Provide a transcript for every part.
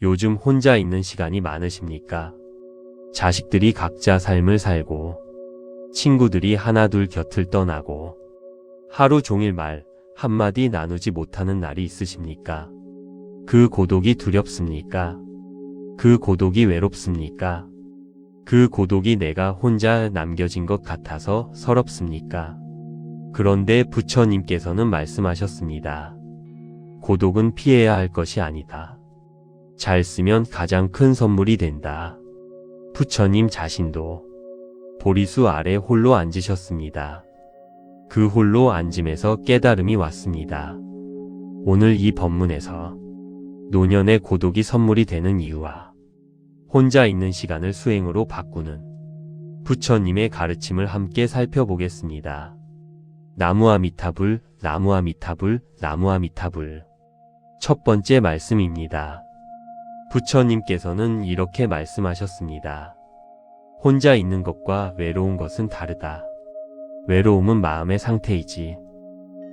요즘 혼자 있는 시간이 많으십니까? 자식들이 각자 삶을 살고, 친구들이 하나둘 곁을 떠나고, 하루 종일 말 한마디 나누지 못하는 날이 있으십니까? 그 고독이 두렵습니까? 그 고독이 외롭습니까? 그 고독이 내가 혼자 남겨진 것 같아서 서럽습니까? 그런데 부처님께서는 말씀하셨습니다. 고독은 피해야 할 것이 아니다. 잘 쓰면 가장 큰 선물이 된다. 부처님 자신도 보리수 아래 홀로 앉으셨습니다. 그 홀로 앉음에서 깨달음이 왔습니다. 오늘 이 법문에서 노년의 고독이 선물이 되는 이유와 혼자 있는 시간을 수행으로 바꾸는 부처님의 가르침을 함께 살펴보겠습니다. 나무아미타불, 나무아미타불, 나무아미타불. 첫 번째 말씀입니다. 부처님께서는 이렇게 말씀하셨습니다. 혼자 있는 것과 외로운 것은 다르다. 외로움은 마음의 상태이지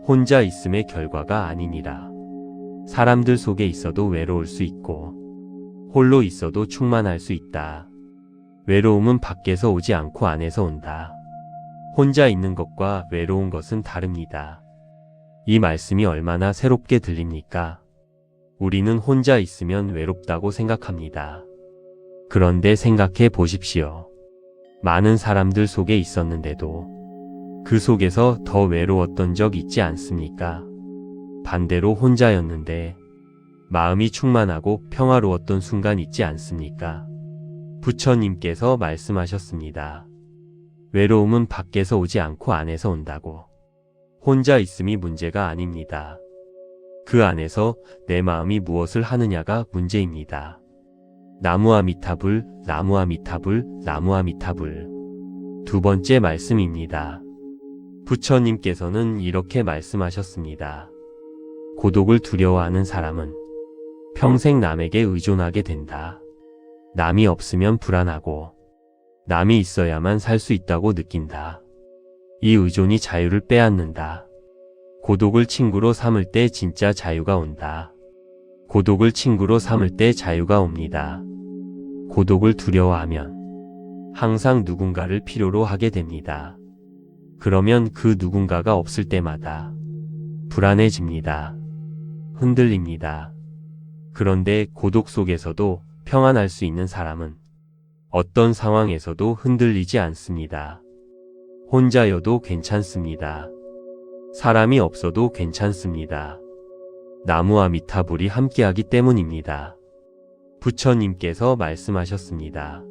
혼자 있음의 결과가 아니니라. 사람들 속에 있어도 외로울 수 있고 홀로 있어도 충만할 수 있다. 외로움은 밖에서 오지 않고 안에서 온다. 혼자 있는 것과 외로운 것은 다릅니다. 이 말씀이 얼마나 새롭게 들립니까? 우리는 혼자 있으면 외롭다고 생각합니다. 그런데 생각해 보십시오. 많은 사람들 속에 있었는데도 그 속에서 더 외로웠던 적 있지 않습니까? 반대로 혼자였는데 마음이 충만하고 평화로웠던 순간 있지 않습니까? 부처님께서 말씀하셨습니다. 외로움은 밖에서 오지 않고 안에서 온다고. 혼자 있음이 문제가 아닙니다. 그 안에서 내 마음이 무엇을 하느냐가 문제입니다. 나무아미타불, 나무아미타불, 나무아미타불. 두 번째 말씀입니다. 부처님께서는 이렇게 말씀하셨습니다. 고독을 두려워하는 사람은 평생 남에게 의존하게 된다. 남이 없으면 불안하고 남이 있어야만 살 수 있다고 느낀다. 이 의존이 자유를 빼앗는다. 고독을 친구로 삼을 때 진짜 자유가 온다. 고독을 친구로 삼을 때 자유가 옵니다. 고독을 두려워하면 항상 누군가를 필요로 하게 됩니다. 그러면 그 누군가가 없을 때마다 불안해집니다. 흔들립니다. 그런데 고독 속에서도 평안할 수 있는 사람은 어떤 상황에서도 흔들리지 않습니다. 혼자여도 괜찮습니다. 사람이 없어도 괜찮습니다. 나무아미타불이 함께하기 때문입니다. 부처님께서 말씀하셨습니다.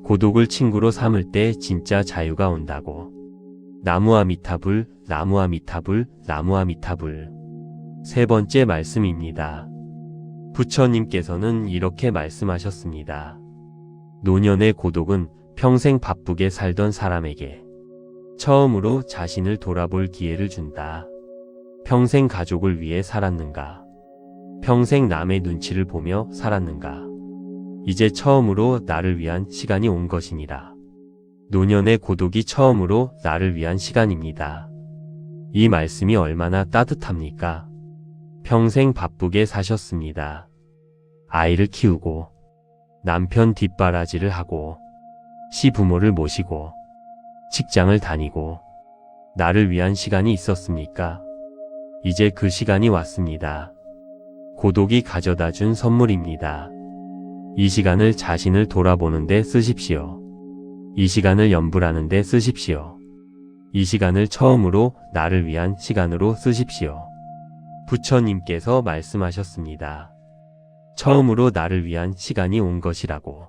고독을 친구로 삼을 때 진짜 자유가 온다고. 나무아미타불, 나무아미타불, 나무아미타불. 세 번째 말씀입니다. 부처님께서는 이렇게 말씀하셨습니다. 노년의 고독은 평생 바쁘게 살던 사람에게 처음으로 자신을 돌아볼 기회를 준다. 평생 가족을 위해 살았는가? 평생 남의 눈치를 보며 살았는가? 이제 처음으로 나를 위한 시간이 온 것이니라. 노년의 고독이 처음으로 나를 위한 시간입니다. 이 말씀이 얼마나 따뜻합니까? 평생 바쁘게 사셨습니다. 아이를 키우고 남편 뒷바라지를 하고 시부모를 모시고 직장을 다니고 나를 위한 시간이 있었습니까? 이제 그 시간이 왔습니다. 고독이 가져다 준 선물입니다. 이 시간을 자신을 돌아보는 데 쓰십시오. 이 시간을 염불하는 데 쓰십시오. 이 시간을 처음으로 나를 위한 시간으로 쓰십시오. 부처님께서 말씀하셨습니다. 처음으로 나를 위한 시간이 온 것이라고.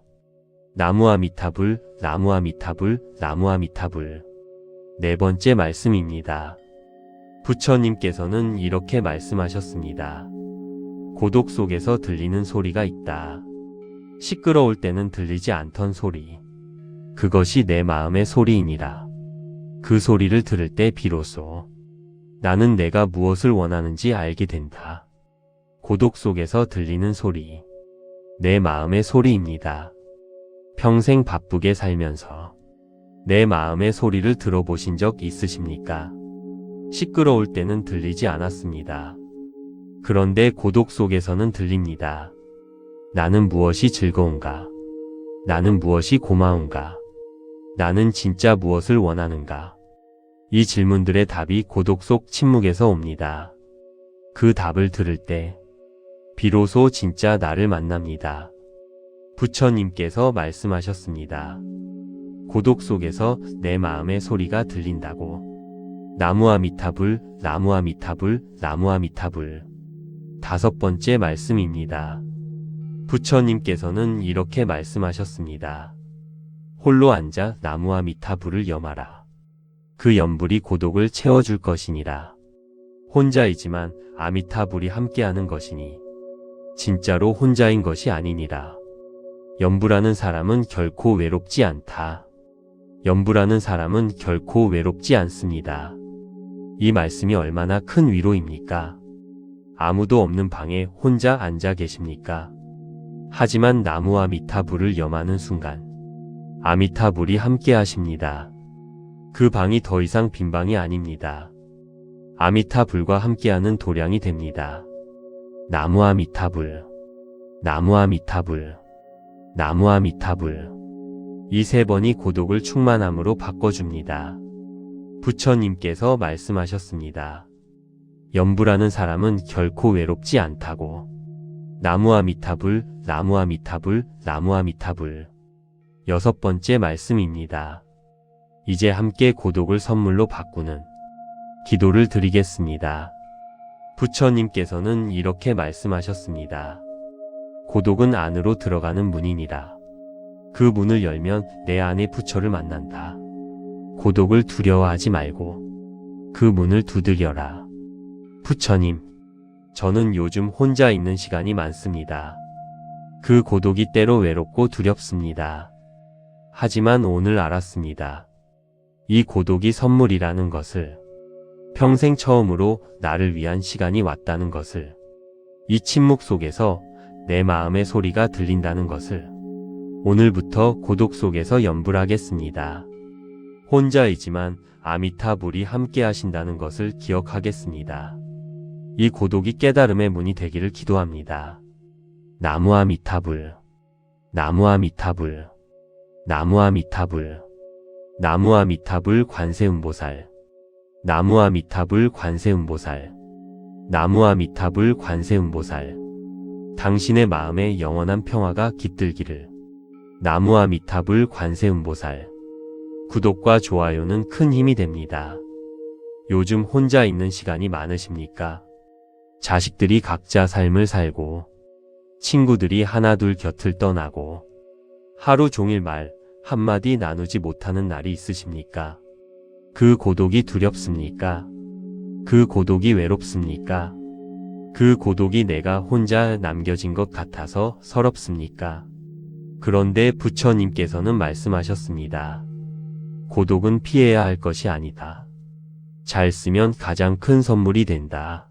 나무아미타불, 나무아미타불, 나무아미타불. 네 번째 말씀입니다. 부처님께서는 이렇게 말씀하셨습니다. 고독 속에서 들리는 소리가 있다. 시끄러울 때는 들리지 않던 소리. 그것이 내 마음의 소리이니라. 그 소리를 들을 때 비로소 나는 내가 무엇을 원하는지 알게 된다. 고독 속에서 들리는 소리. 내 마음의 소리입니다. 평생 바쁘게 살면서 내 마음의 소리를 들어보신 적 있으십니까? 시끄러울 때는 들리지 않았습니다. 그런데 고독 속에서는 들립니다. 나는 무엇이 즐거운가? 나는 무엇이 고마운가? 나는 진짜 무엇을 원하는가? 이 질문들의 답이 고독 속 침묵에서 옵니다. 그 답을 들을 때 비로소 진짜 나를 만납니다. 부처님께서 말씀하셨습니다. 고독 속에서 내 마음의 소리가 들린다고. 나무아미타불, 나무아미타불, 나무아미타불. 5번째 말씀입니다. 부처님께서는 이렇게 말씀하셨습니다. 홀로 앉아 나무아미타불을 염하라. 그 염불이 고독을 채워줄 것이니라. 혼자이지만 아미타불이 함께하는 것이니 진짜로 혼자인 것이 아니니라. 염불하는 사람은 결코 외롭지 않다. 염불하는 사람은 결코 외롭지 않습니다. 이 말씀이 얼마나 큰 위로입니까? 아무도 없는 방에 혼자 앉아 계십니까? 하지만 나무와 미타불을 염하는 순간 아미타불이 함께 하십니다. 그 방이 더 이상 빈 방이 아닙니다. 아미타불과 함께하는 도량이 됩니다. 나무와 미타불, 나무와 미타불, 나무와 미타불. 이 3번이 고독을 충만함으로 바꿔줍니다. 부처님께서 말씀하셨습니다. 염불하는 사람은 결코 외롭지 않다고. 나무와 미타불, 나무와 미타불, 나무와 미타불. 6번째 말씀입니다. 이제 함께 고독을 선물로 바꾸는 기도를 드리겠습니다. 부처님께서는 이렇게 말씀하셨습니다. 고독은 안으로 들어가는 문이니라. 그 문을 열면 내 안의 부처를 만난다. 고독을 두려워하지 말고 그 문을 두드려라. 부처님, 저는 요즘 혼자 있는 시간이 많습니다. 그 고독이 때로 외롭고 두렵습니다. 하지만 오늘 알았습니다. 이 고독이 선물이라는 것을, 평생 처음으로 나를 위한 시간이 왔다는 것을, 이 침묵 속에서 내 마음의 소리가 들린다는 것을, 오늘부터 고독 속에서 염불하겠습니다. 혼자이지만 아미타불이 함께 하신다는 것을 기억하겠습니다. 이 고독이 깨달음의 문이 되기를 기도합니다. 나무아미타불, 나무아미타불, 나무아미타불, 나무아미타불 관세음보살, 나무아미타불 관세음보살, 나무아미타불 관세음보살. 당신의 마음에 영원한 평화가 깃들기를. 나무아미타불 관세음보살. 구독과 좋아요는 큰 힘이 됩니다. 요즘 혼자 있는 시간이 많으십니까? 자식들이 각자 삶을 살고, 친구들이 하나둘 곁을 떠나고, 하루 종일 말 한마디 나누지 못하는 날이 있으십니까? 그 고독이 두렵습니까? 그 고독이 외롭습니까? 그 고독이 내가 혼자 남겨진 것 같아서 서럽습니까? 그런데 부처님께서는 말씀하셨습니다. 고독은 피해야 할 것이 아니다. 잘 쓰면 가장 큰 선물이 된다.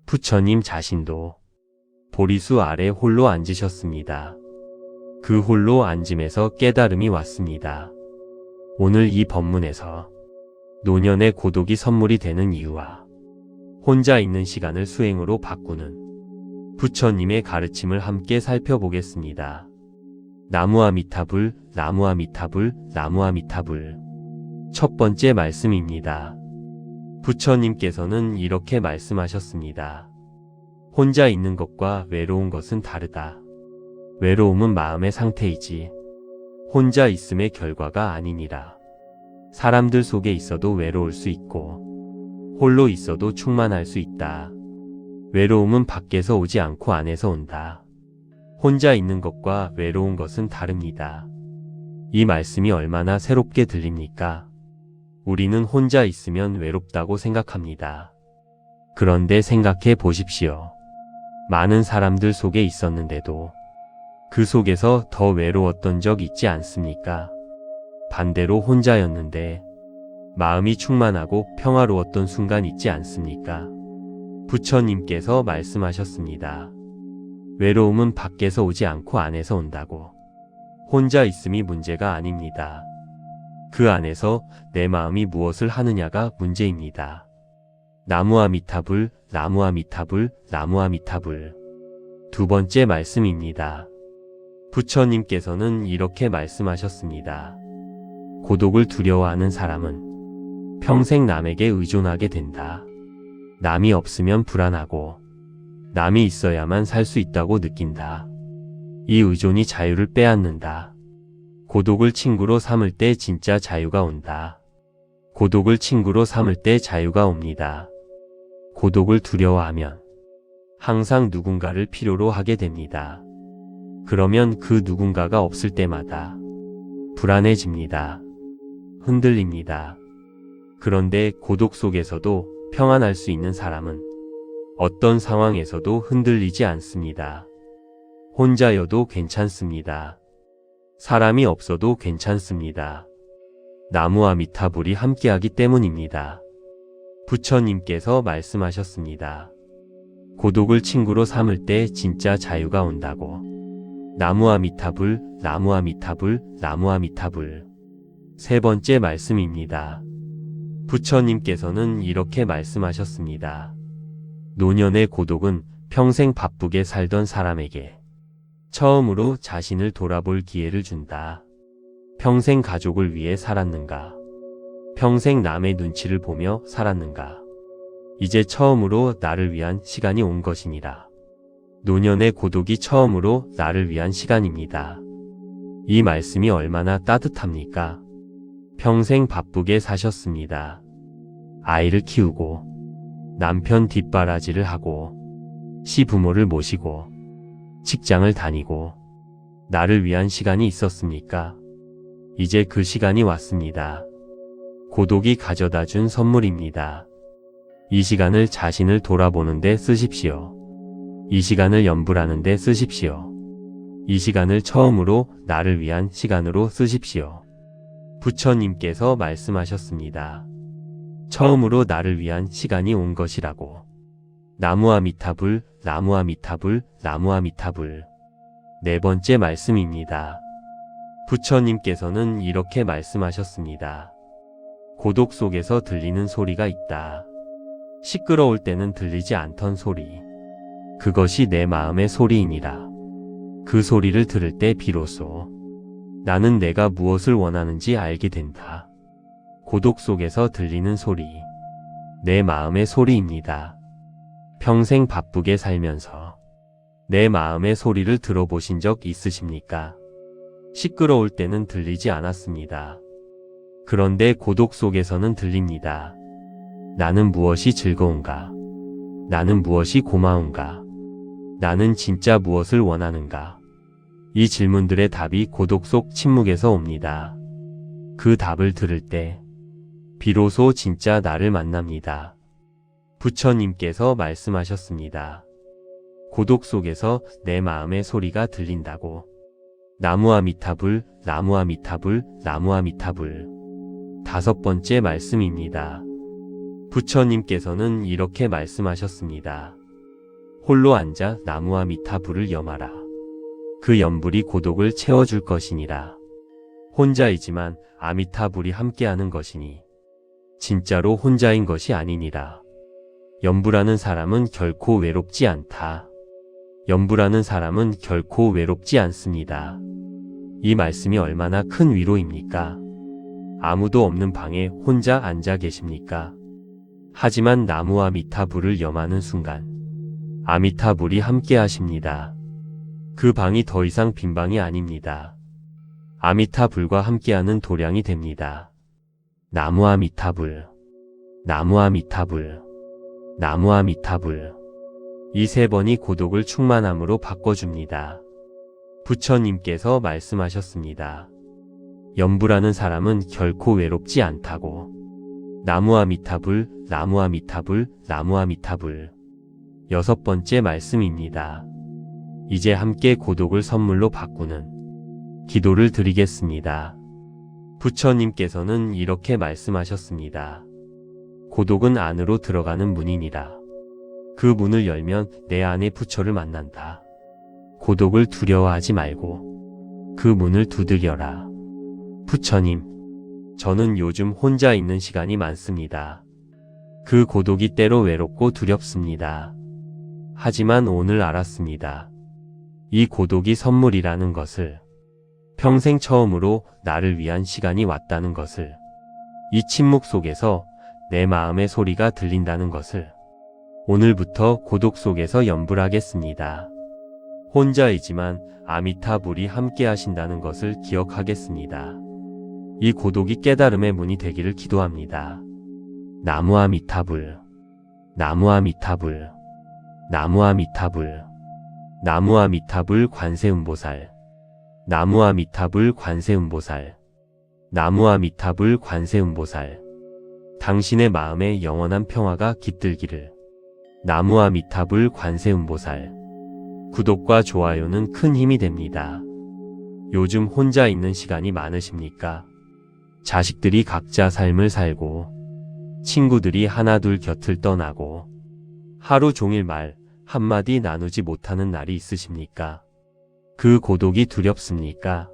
부처님 자신도 보리수 아래 홀로 앉으셨습니다. 그 홀로 앉음에서 깨달음이 왔습니다. 오늘 이 법문에서 노년의 고독이 선물이 되는 이유와 혼자 있는 시간을 수행으로 바꾸는 부처님의 가르침을 함께 살펴보겠습니다. 나무아미타불, 나무아미타불, 나무아미타불. 첫 번째 말씀입니다. 부처님께서는 이렇게 말씀하셨습니다. 혼자 있는 것과 외로운 것은 다르다. 외로움은 마음의 상태이지 혼자 있음의 결과가 아니니라. 사람들 속에 있어도 외로울 수 있고 홀로 있어도 충만할 수 있다. 외로움은 밖에서 오지 않고 안에서 온다. 혼자 있는 것과 외로운 것은 다릅니다. 이 말씀이 얼마나 새롭게 들립니까? 우리는 혼자 있으면 외롭다고 생각합니다. 그런데 생각해 보십시오. 많은 사람들 속에 있었는데도 그 속에서 더 외로웠던 적 있지 않습니까? 반대로 혼자였는데 마음이 충만하고 평화로웠던 순간 있지 않습니까? 부처님께서 말씀하셨습니다. 외로움은 밖에서 오지 않고 안에서 온다고. 혼자 있음이 문제가 아닙니다. 그 안에서 내 마음이 무엇을 하느냐가 문제입니다. 나무아미타불, 나무아미타불, 나무아미타불. 두 번째 말씀입니다. 부처님께서는 이렇게 말씀하셨습니다. 고독을 두려워하는 사람은 평생 남에게 의존하게 된다. 남이 없으면 불안하고 남이 있어야만 살 수 있다고 느낀다. 이 의존이 자유를 빼앗는다. 고독을 친구로 삼을 때 진짜 자유가 온다. 고독을 친구로 삼을 때 자유가 옵니다. 고독을 두려워하면 항상 누군가를 필요로 하게 됩니다. 그러면 그 누군가가 없을 때마다 불안해집니다. 흔들립니다. 그런데 고독 속에서도 평안할 수 있는 사람은 어떤 상황에서도 흔들리지 않습니다. 혼자여도 괜찮습니다. 사람이 없어도 괜찮습니다. 나무와 미타불이 함께하기 때문입니다. 부처님께서 말씀하셨습니다. 고독을 친구로 삼을 때 진짜 자유가 온다고. 나무와 미타불, 나무와 미타불, 나무와 미타불. 세 번째 말씀입니다. 부처님께서는 이렇게 말씀하셨습니다. 노년의 고독은 평생 바쁘게 살던 사람에게 처음으로 자신을 돌아볼 기회를 준다. 평생 가족을 위해 살았는가? 평생 남의 눈치를 보며 살았는가? 이제 처음으로 나를 위한 시간이 온 것이니라. 노년의 고독이 처음으로 나를 위한 시간입니다. 이 말씀이 얼마나 따뜻합니까? 평생 바쁘게 사셨습니다. 아이를 키우고 남편 뒷바라지를 하고 시부모를 모시고 직장을 다니고 나를 위한 시간이 있었습니까? 이제 그 시간이 왔습니다. 고독이 가져다 준 선물입니다. 이 시간을 자신을 돌아보는 데 쓰십시오. 이 시간을 염불하는 데 쓰십시오. 이 시간을 처음으로 나를 위한 시간으로 쓰십시오. 부처님께서 말씀하셨습니다. 처음으로 나를 위한 시간이 온 것이라고. 나무와 미타불, 나무와 미타불, 나무와 미타불. 네 번째 말씀입니다. 부처님께서는 이렇게 말씀하셨습니다. 고독 속에서 들리는 소리가 있다. 시끄러울 때는 들리지 않던 소리. 그것이 내 마음의 소리이니라. 그 소리를 들을 때 비로소 나는 내가 무엇을 원하는지 알게 된다. 고독 속에서 들리는 소리. 내 마음의 소리입니다. 평생 바쁘게 살면서 내 마음의 소리를 들어보신 적 있으십니까? 시끄러울 때는 들리지 않았습니다. 그런데 고독 속에서는 들립니다. 나는 무엇이 즐거운가? 나는 무엇이 고마운가? 나는 진짜 무엇을 원하는가? 이 질문들의 답이 고독 속 침묵에서 옵니다. 그 답을 들을 때 비로소 진짜 나를 만납니다. 부처님께서 말씀하셨습니다. 고독 속에서 내 마음의 소리가 들린다고. 나무와 미타불, 나무와 미타불, 나무와 미타불. 다섯 번째 말씀입니다. 부처님께서는 이렇게 말씀하셨습니다. 홀로 앉아 나무와 미타불을 염하라. 그 염불이 고독을 채워줄 것이니라. 혼자이지만 아미타불이 함께하는 것이니 진짜로 혼자인 것이 아니니라. 염불하는 사람은 결코 외롭지 않다. 염불하는 사람은 결코 외롭지 않습니다. 이 말씀이 얼마나 큰 위로입니까? 아무도 없는 방에 혼자 앉아 계십니까? 하지만 나무와 미타불을 염하는 순간 아미타불이 함께 하십니다. 그 방이 더 이상 빈 방이 아닙니다. 아미타불과 함께하는 도량이 됩니다. 나무와 미타불, 나무와 미타불, 나무와 미타불. 이 세 번이 고독을 충만함으로 바꿔줍니다. 부처님께서 말씀하셨습니다. 염불하는 사람은 결코 외롭지 않다고. 나무와 미타불, 나무와 미타불, 나무와 미타불. 여섯 번째 말씀입니다. 이제 함께 고독을 선물로 바꾸는 기도를 드리겠습니다. 부처님께서는 이렇게 말씀하셨습니다. 고독은 안으로 들어가는 문이니라. 그 문을 열면 내 안의 부처를 만난다. 고독을 두려워하지 말고 그 문을 두드려라. 부처님, 저는 요즘 혼자 있는 시간이 많습니다. 그 고독이 때로 외롭고 두렵습니다. 하지만 오늘 알았습니다. 이 고독이 선물이라는 것을, 평생 처음으로 나를 위한 시간이 왔다는 것을, 이 침묵 속에서 내 마음의 소리가 들린다는 것을 오늘부터 고독 속에서 염불하겠습니다. 혼자이지만 아미타불이 함께 하신다는 것을 기억하겠습니다. 이 고독이 깨달음의 문이 되기를 기도합니다. 나무 아미타불, 나무 아미타불, 나무 아미타불, 나무 아미타불 관세음보살, 나무 아미타불 관세음보살, 나무 아미타불 관세음보살. 당신의 마음에 영원한 평화가 깃들기를. 나무 아미타불 관세음보살. 구독과 좋아요는 큰 힘이 됩니다. 요즘 혼자 있는 시간이 많으십니까? 자식들이 각자 삶을 살고, 친구들이 하나둘 곁을 떠나고, 하루 종일 말 한마디 나누지 못하는 날이 있으십니까? 그 고독이 두렵습니까?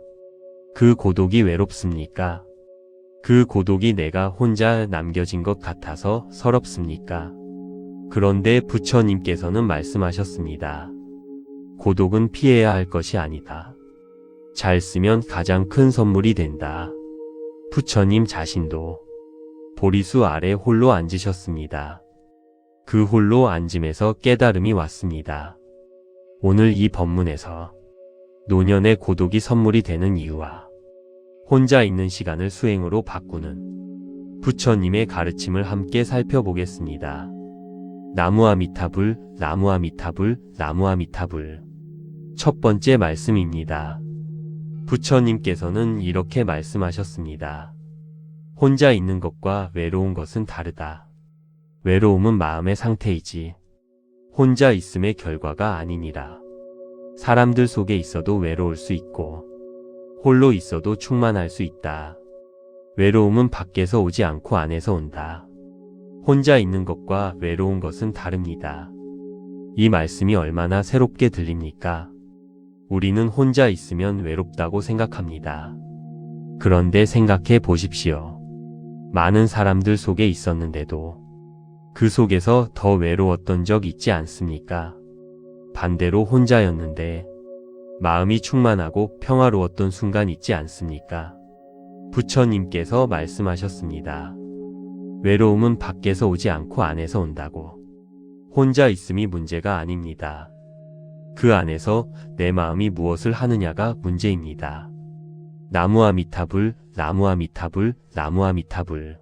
그 고독이 외롭습니까? 그 고독이 내가 혼자 남겨진 것 같아서 서럽습니까? 그런데 부처님께서는 말씀하셨습니다. 고독은 피해야 할 것이 아니다. 잘 쓰면 가장 큰 선물이 된다. 부처님 자신도 보리수 아래 홀로 앉으셨습니다. 그 홀로 앉음에서 깨달음이 왔습니다. 오늘 이 법문에서 노년의 고독이 선물이 되는 이유와 혼자 있는 시간을 수행으로 바꾸는 부처님의 가르침을 함께 살펴보겠습니다. 나무 아미타불, 나무 아미타불, 나무 아미타불. 첫 번째 말씀입니다. 부처님께서는 이렇게 말씀하셨습니다. 혼자 있는 것과 외로운 것은 다르다. 외로움은 마음의 상태이지 혼자 있음의 결과가 아니니라. 사람들 속에 있어도 외로울 수 있고 홀로 있어도 충만할 수 있다. 외로움은 밖에서 오지 않고 안에서 온다. 혼자 있는 것과 외로운 것은 다릅니다. 이 말씀이 얼마나 새롭게 들립니까? 우리는 혼자 있으면 외롭다고 생각합니다. 그런데 생각해 보십시오. 많은 사람들 속에 있었는데도 그 속에서 더 외로웠던 적 있지 않습니까? 반대로 혼자였는데 마음이 충만하고 평화로웠던 순간 있지 않습니까? 부처님께서 말씀하셨습니다. 외로움은 밖에서 오지 않고 안에서 온다고. 혼자 있음이 문제가 아닙니다. 그 안에서 내 마음이 무엇을 하느냐가 문제입니다. 나무 아미타불, 나무 아미타불, 나무 아미타불.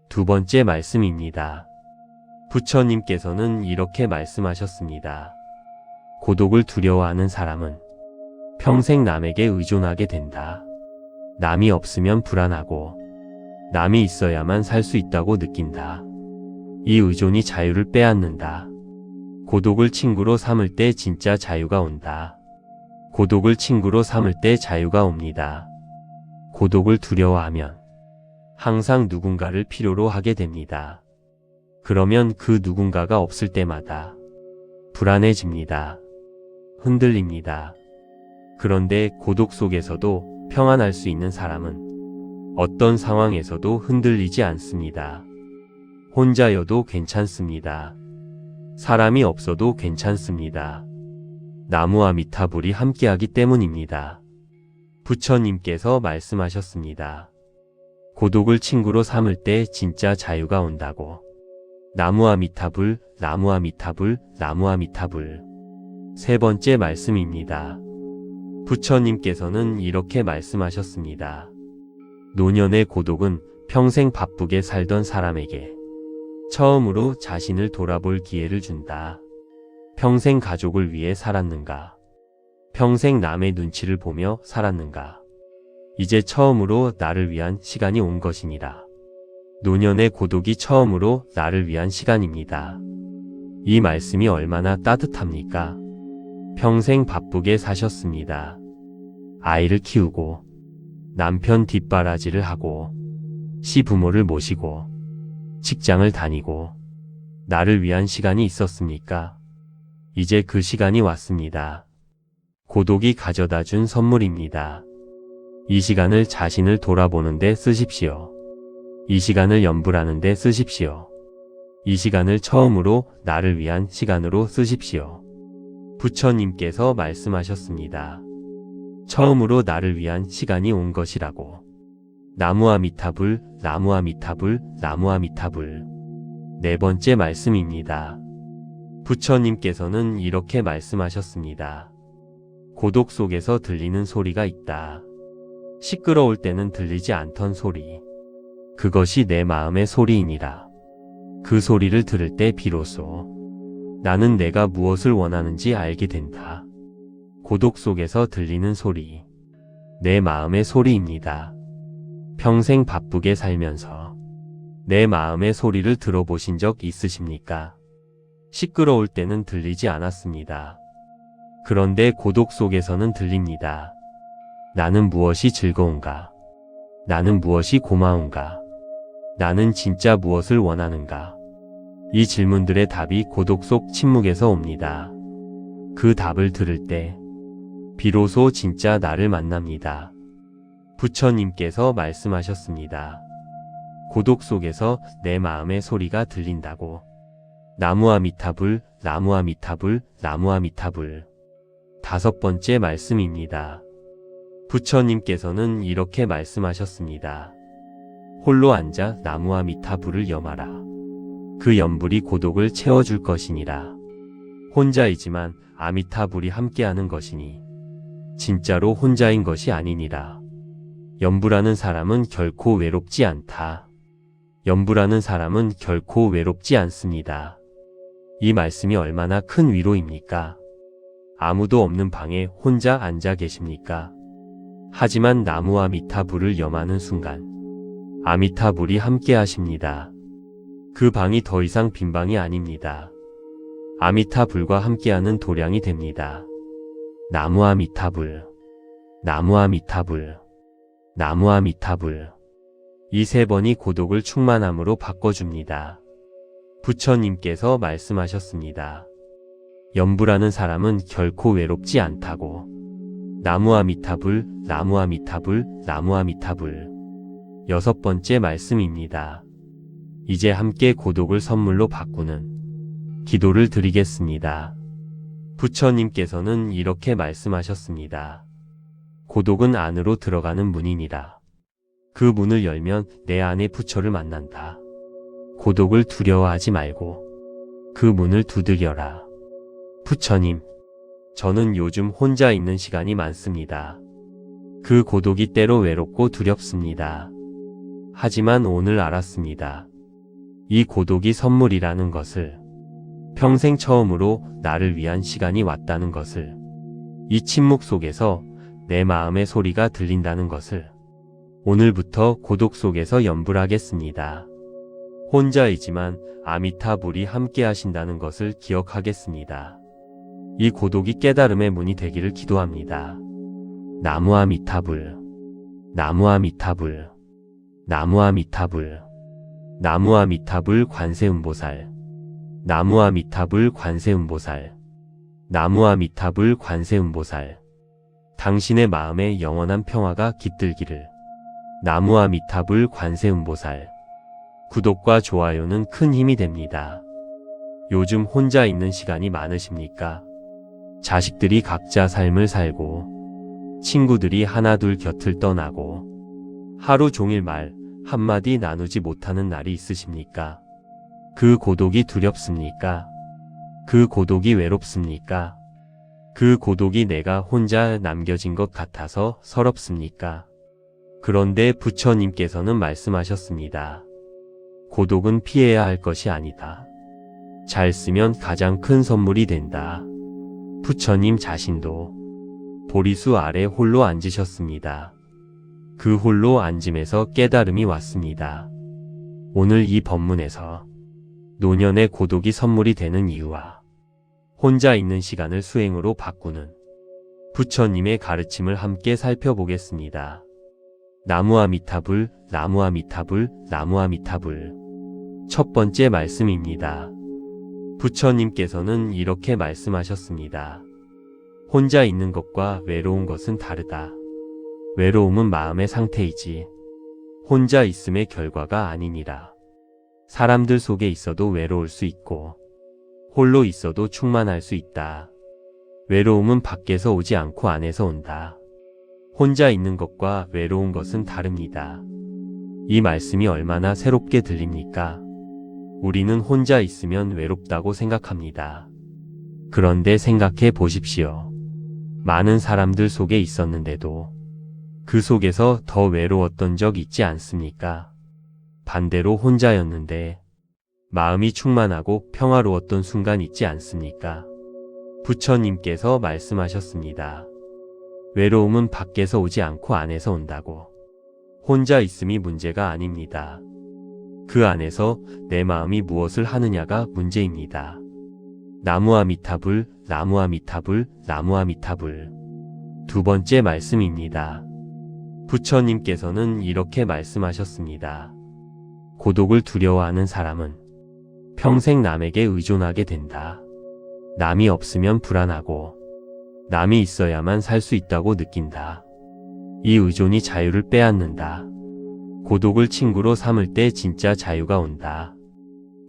두 번째 말씀입니다. 부처님께서는 이렇게 말씀하셨습니다. 고독을 두려워하는 사람은 평생 남에게 의존하게 된다. 남이 없으면 불안하고 남이 있어야만 살 수 있다고 느낀다. 이 의존이 자유를 빼앗는다. 고독을 친구로 삼을 때 진짜 자유가 온다. 고독을 친구로 삼을 때 자유가 옵니다. 고독을 두려워하면 항상 누군가를 필요로 하게 됩니다. 그러면 그 누군가가 없을 때마다 불안해집니다. 흔들립니다. 그런데 고독 속에서도 평안할 수 있는 사람은 어떤 상황에서도 흔들리지 않습니다. 혼자여도 괜찮습니다. 사람이 없어도 괜찮습니다. 나무 아미타불이 함께하기 때문입니다. 부처님께서 말씀하셨습니다. 고독을 친구로 삼을 때 진짜 자유가 온다고. 나무 아미타불, 나무 아미타불, 나무 아미타불. 세 번째 말씀입니다. 부처님께서는 이렇게 말씀하셨습니다. 노년의 고독은 평생 바쁘게 살던 사람에게 처음으로 자신을 돌아볼 기회를 준다. 평생 가족을 위해 살았는가? 평생 남의 눈치를 보며 살았는가? 이제 처음으로 나를 위한 시간이 온 것이니라. 노년의 고독이 처음으로 나를 위한 시간입니다. 이 말씀이 얼마나 따뜻합니까? 평생 바쁘게 사셨습니다. 아이를 키우고 남편 뒷바라지를 하고 시부모를 모시고 직장을 다니고 나를 위한 시간이 있었습니까? 이제 그 시간이 왔습니다. 고독이 가져다 준 선물입니다. 이 시간을 자신을 돌아보는 데 쓰십시오. 이 시간을 염불하는 데 쓰십시오. 이 시간을 처음으로 나를 위한 시간으로 쓰십시오. 부처님께서 말씀하셨습니다. 처음으로 나를 위한 시간이 온 것이라고. 나무아미타불, 나무아미타불, 나무아미타불. 네 번째 말씀입니다. 부처님께서는 이렇게 말씀하셨습니다. 고독 속에서 들리는 소리가 있다. 시끄러울 때는 들리지 않던 소리. 그것이 내 마음의 소리이니라. 그 소리를 들을 때 비로소 나는 내가 무엇을 원하는지 알게 된다. 고독 속에서 들리는 소리. 내 마음의 소리입니다. 평생 바쁘게 살면서 내 마음의 소리를 들어보신 적 있으십니까? 시끄러울 때는 들리지 않았습니다. 그런데 고독 속에서는 들립니다. 나는 무엇이 즐거운가? 나는 무엇이 고마운가? 나는 진짜 무엇을 원하는가? 이 질문들의 답이 고독 속 침묵에서 옵니다. 그 답을 들을 때 비로소 진짜 나를 만납니다. 부처님께서 말씀하셨습니다. 고독 속에서 내 마음의 소리가 들린다고. 나무아미타불, 나무아미타불, 나무아미타불. 다섯 번째 말씀입니다. 부처님께서는 이렇게 말씀하셨습니다. 홀로 앉아 나무아미타불을 염하라. 그 염불이 고독을 채워줄 것이니라. 혼자이지만 아미타불이 함께하는 것이니 진짜로 혼자인 것이 아니니라. 염불하는 사람은 결코 외롭지 않다. 염불하는 사람은 결코 외롭지 않습니다. 이 말씀이 얼마나 큰 위로입니까? 아무도 없는 방에 혼자 앉아 계십니까? 하지만 나무와 미타불을 염하는 순간 아미타불이 함께 하십니다. 그 방이 더 이상 빈 방이 아닙니다. 아미타불과 함께하는 도량이 됩니다. 나무와 미타불, 나무와 미타불, 나무와 미타불. 이 세 번이 고독을 충만함으로 바꿔줍니다. 부처님께서 말씀하셨습니다. 염불하는 사람은 결코 외롭지 않다고. 나무와 미타불, 나무와 미타불, 나무와 미타불. 여섯 번째 말씀입니다. 이제 함께 고독을 선물로 바꾸는 기도를 드리겠습니다. 부처님께서는 이렇게 말씀하셨습니다. 고독은 안으로 들어가는 문이니라. 그 문을 열면 내 안의 부처를 만난다. 고독을 두려워하지 말고 그 문을 두드려라. 부처님, 저는 요즘 혼자 있는 시간이 많습니다. 그 고독이 때로 외롭고 두렵습니다. 하지만 오늘 알았습니다. 이 고독이 선물이라는 것을, 평생 처음으로 나를 위한 시간이 왔다는 것을, 이 침묵 속에서 내 마음의 소리가 들린다는 것을, 오늘부터 고독 속에서 염불하겠습니다. 혼자이지만 아미타불이 함께 하신다는 것을 기억하겠습니다. 이 고독이 깨달음의 문이 되기를 기도합니다. 나무아 미타불, 나무아 미타불, 나무아 미타불, 나무아 미타불 관세음보살, 나무아 미타불 관세음보살, 나무아 미타불 관세음보살. 당신의 마음에 영원한 평화가 깃들기를. 나무아 미타불 관세음보살. 구독과 좋아요는 큰 힘이 됩니다. 요즘 혼자 있는 시간이 많으십니까? 자식들이 각자 삶을 살고, 친구들이 하나둘 곁을 떠나고, 하루 종일 말 한마디 나누지 못하는 날이 있으십니까? 그 고독이 두렵습니까? 그 고독이 외롭습니까? 그 고독이 내가 혼자 남겨진 것 같아서 서럽습니까? 그런데 부처님께서는 말씀하셨습니다. 고독은 피해야 할 것이 아니다. 잘 쓰면 가장 큰 선물이 된다. 부처님 자신도 보리수 아래 홀로 앉으셨습니다. 그 홀로 앉음에서 깨달음이 왔습니다. 오늘 이 법문에서 노년의 고독이 선물이 되는 이유와 혼자 있는 시간을 수행으로 바꾸는 부처님의 가르침을 함께 살펴보겠습니다. 나무아 미타불, 나무아 미타불, 나무아 미타불. 첫 번째 말씀입니다. 부처님께서는 이렇게 말씀하셨습니다. 혼자 있는 것과 외로운 것은 다르다. 외로움은 마음의 상태이지 혼자 있음의 결과가 아니니라. 사람들 속에 있어도 외로울 수 있고 홀로 있어도 충만할 수 있다. 외로움은 밖에서 오지 않고 안에서 온다. 혼자 있는 것과 외로운 것은 다릅니다. 이 말씀이 얼마나 새롭게 들립니까? 우리는 혼자 있으면 외롭다고 생각합니다. 그런데 생각해 보십시오. 많은 사람들 속에 있었는데도 그 속에서 더 외로웠던 적 있지 않습니까? 반대로 혼자였는데 마음이 충만하고 평화로웠던 순간 있지 않습니까? 부처님께서 말씀하셨습니다. 외로움은 밖에서 오지 않고 안에서 온다고. 혼자 있음이 문제가 아닙니다. 그 안에서 내 마음이 무엇을 하느냐가 문제입니다. 나무아미타불, 나무아미타불, 나무아미타불. 두 번째 말씀입니다. 부처님께서는 이렇게 말씀하셨습니다. 고독을 두려워하는 사람은 평생 남에게 의존하게 된다. 남이 없으면 불안하고 남이 있어야만 살 수 있다고 느낀다. 이 의존이 자유를 빼앗는다. 고독을 친구로 삼을 때 진짜 자유가 온다.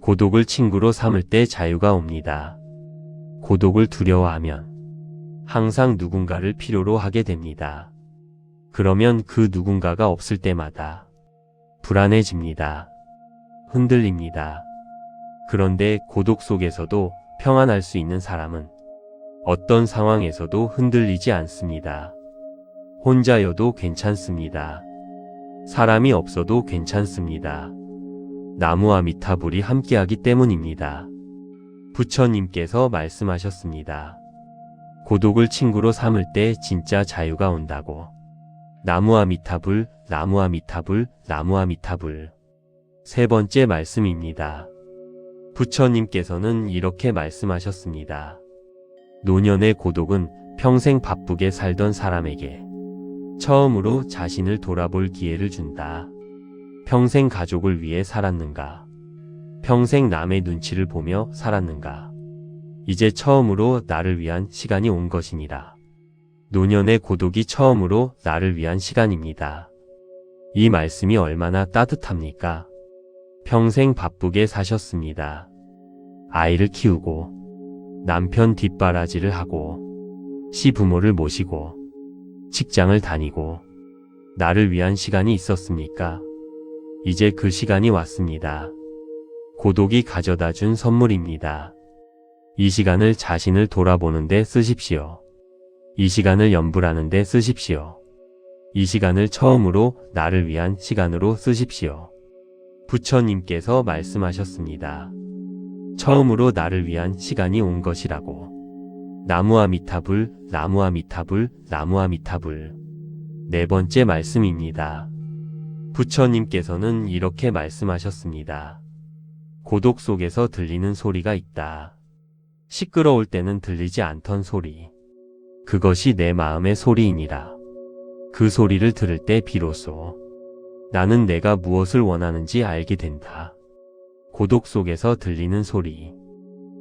고독을 친구로 삼을 때 자유가 옵니다. 고독을 두려워하면 항상 누군가를 필요로 하게 됩니다. 그러면 그 누군가가 없을 때마다 불안해집니다. 흔들립니다. 그런데 고독 속에서도 평안할 수 있는 사람은 어떤 상황에서도 흔들리지 않습니다. 혼자여도 괜찮습니다. 사람이 없어도 괜찮습니다. 나무아미타불이 함께하기 때문입니다. 부처님께서 말씀하셨습니다. 고독을 친구로 삼을 때 진짜 자유가 온다고. 나무아미타불, 나무아미타불, 나무아미타불. 세 번째 말씀입니다. 부처님께서는 이렇게 말씀하셨습니다. 노년의 고독은 평생 바쁘게 살던 사람에게 처음으로 자신을 돌아볼 기회를 준다. 평생 가족을 위해 살았는가? 평생 남의 눈치를 보며 살았는가? 이제 처음으로 나를 위한 시간이 온 것이니라. 노년의 고독이 처음으로 나를 위한 시간입니다. 이 말씀이 얼마나 따뜻합니까? 평생 바쁘게 사셨습니다. 아이를 키우고 남편 뒷바라지를 하고 시부모를 모시고 직장을 다니고 나를 위한 시간이 있었습니까? 이제 그 시간이 왔습니다. 고독이 가져다 준 선물입니다. 이 시간을 자신을 돌아보는 데 쓰십시오. 이 시간을 염불하는 데 쓰십시오. 이 시간을 처음으로 나를 위한 시간으로 쓰십시오. 부처님께서 말씀하셨습니다. 처음으로 나를 위한 시간이 온 것이라고. 나무아미타불, 나무아미타불, 나무아미타불. 네 번째 말씀입니다. 부처님께서는 이렇게 말씀하셨습니다. 고독 속에서 들리는 소리가 있다. 시끄러울 때는 들리지 않던 소리. 그것이 내 마음의 소리이니라. 그 소리를 들을 때 비로소 나는 내가 무엇을 원하는지 알게 된다. 고독 속에서 들리는 소리.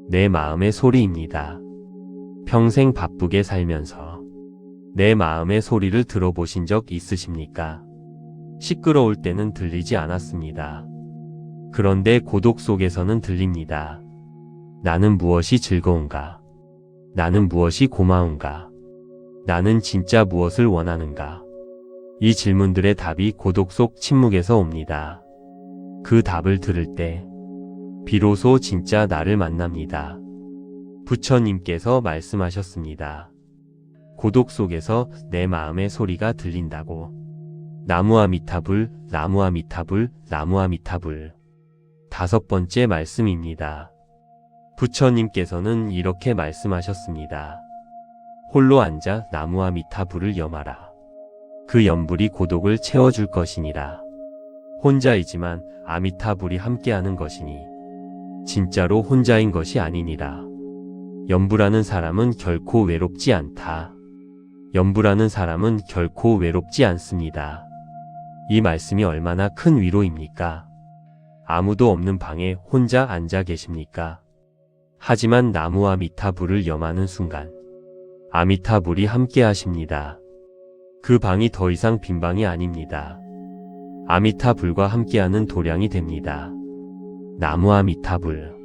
내 마음의 소리입니다. 평생 바쁘게 살면서 내 마음의 소리를 들어보신 적 있으십니까? 시끄러울 때는 들리지 않았습니다. 그런데 고독 속에서는 들립니다. 나는 무엇이 즐거운가? 나는 무엇이 고마운가? 나는 진짜 무엇을 원하는가? 이 질문들의 답이 고독 속 침묵에서 옵니다. 그 답을 들을 때 비로소 진짜 나를 만납니다. 부처님께서 말씀하셨습니다. 고독 속에서 내 마음의 소리가 들린다고. 나무아미타불, 나무아미타불, 나무아미타불. 다섯 번째 말씀입니다. 부처님께서는 이렇게 말씀하셨습니다. 홀로 앉아 나무아미타불을 염하라. 그 염불이 고독을 채워줄 것이니라. 혼자이지만 아미타불이 함께하는 것이니 진짜로 혼자인 것이 아니니라. 염불하는 사람은 결코 외롭지 않다. 염불하는 사람은 결코 외롭지 않습니다. 이 말씀이 얼마나 큰 위로입니까? 아무도 없는 방에 혼자 앉아 계십니까? 하지만 나무와 미타불을 염하는 순간 아미타불이 함께 하십니다. 그 방이 더 이상 빈 방이 아닙니다. 아미타불과 함께하는 도량이 됩니다. 나무아미타불,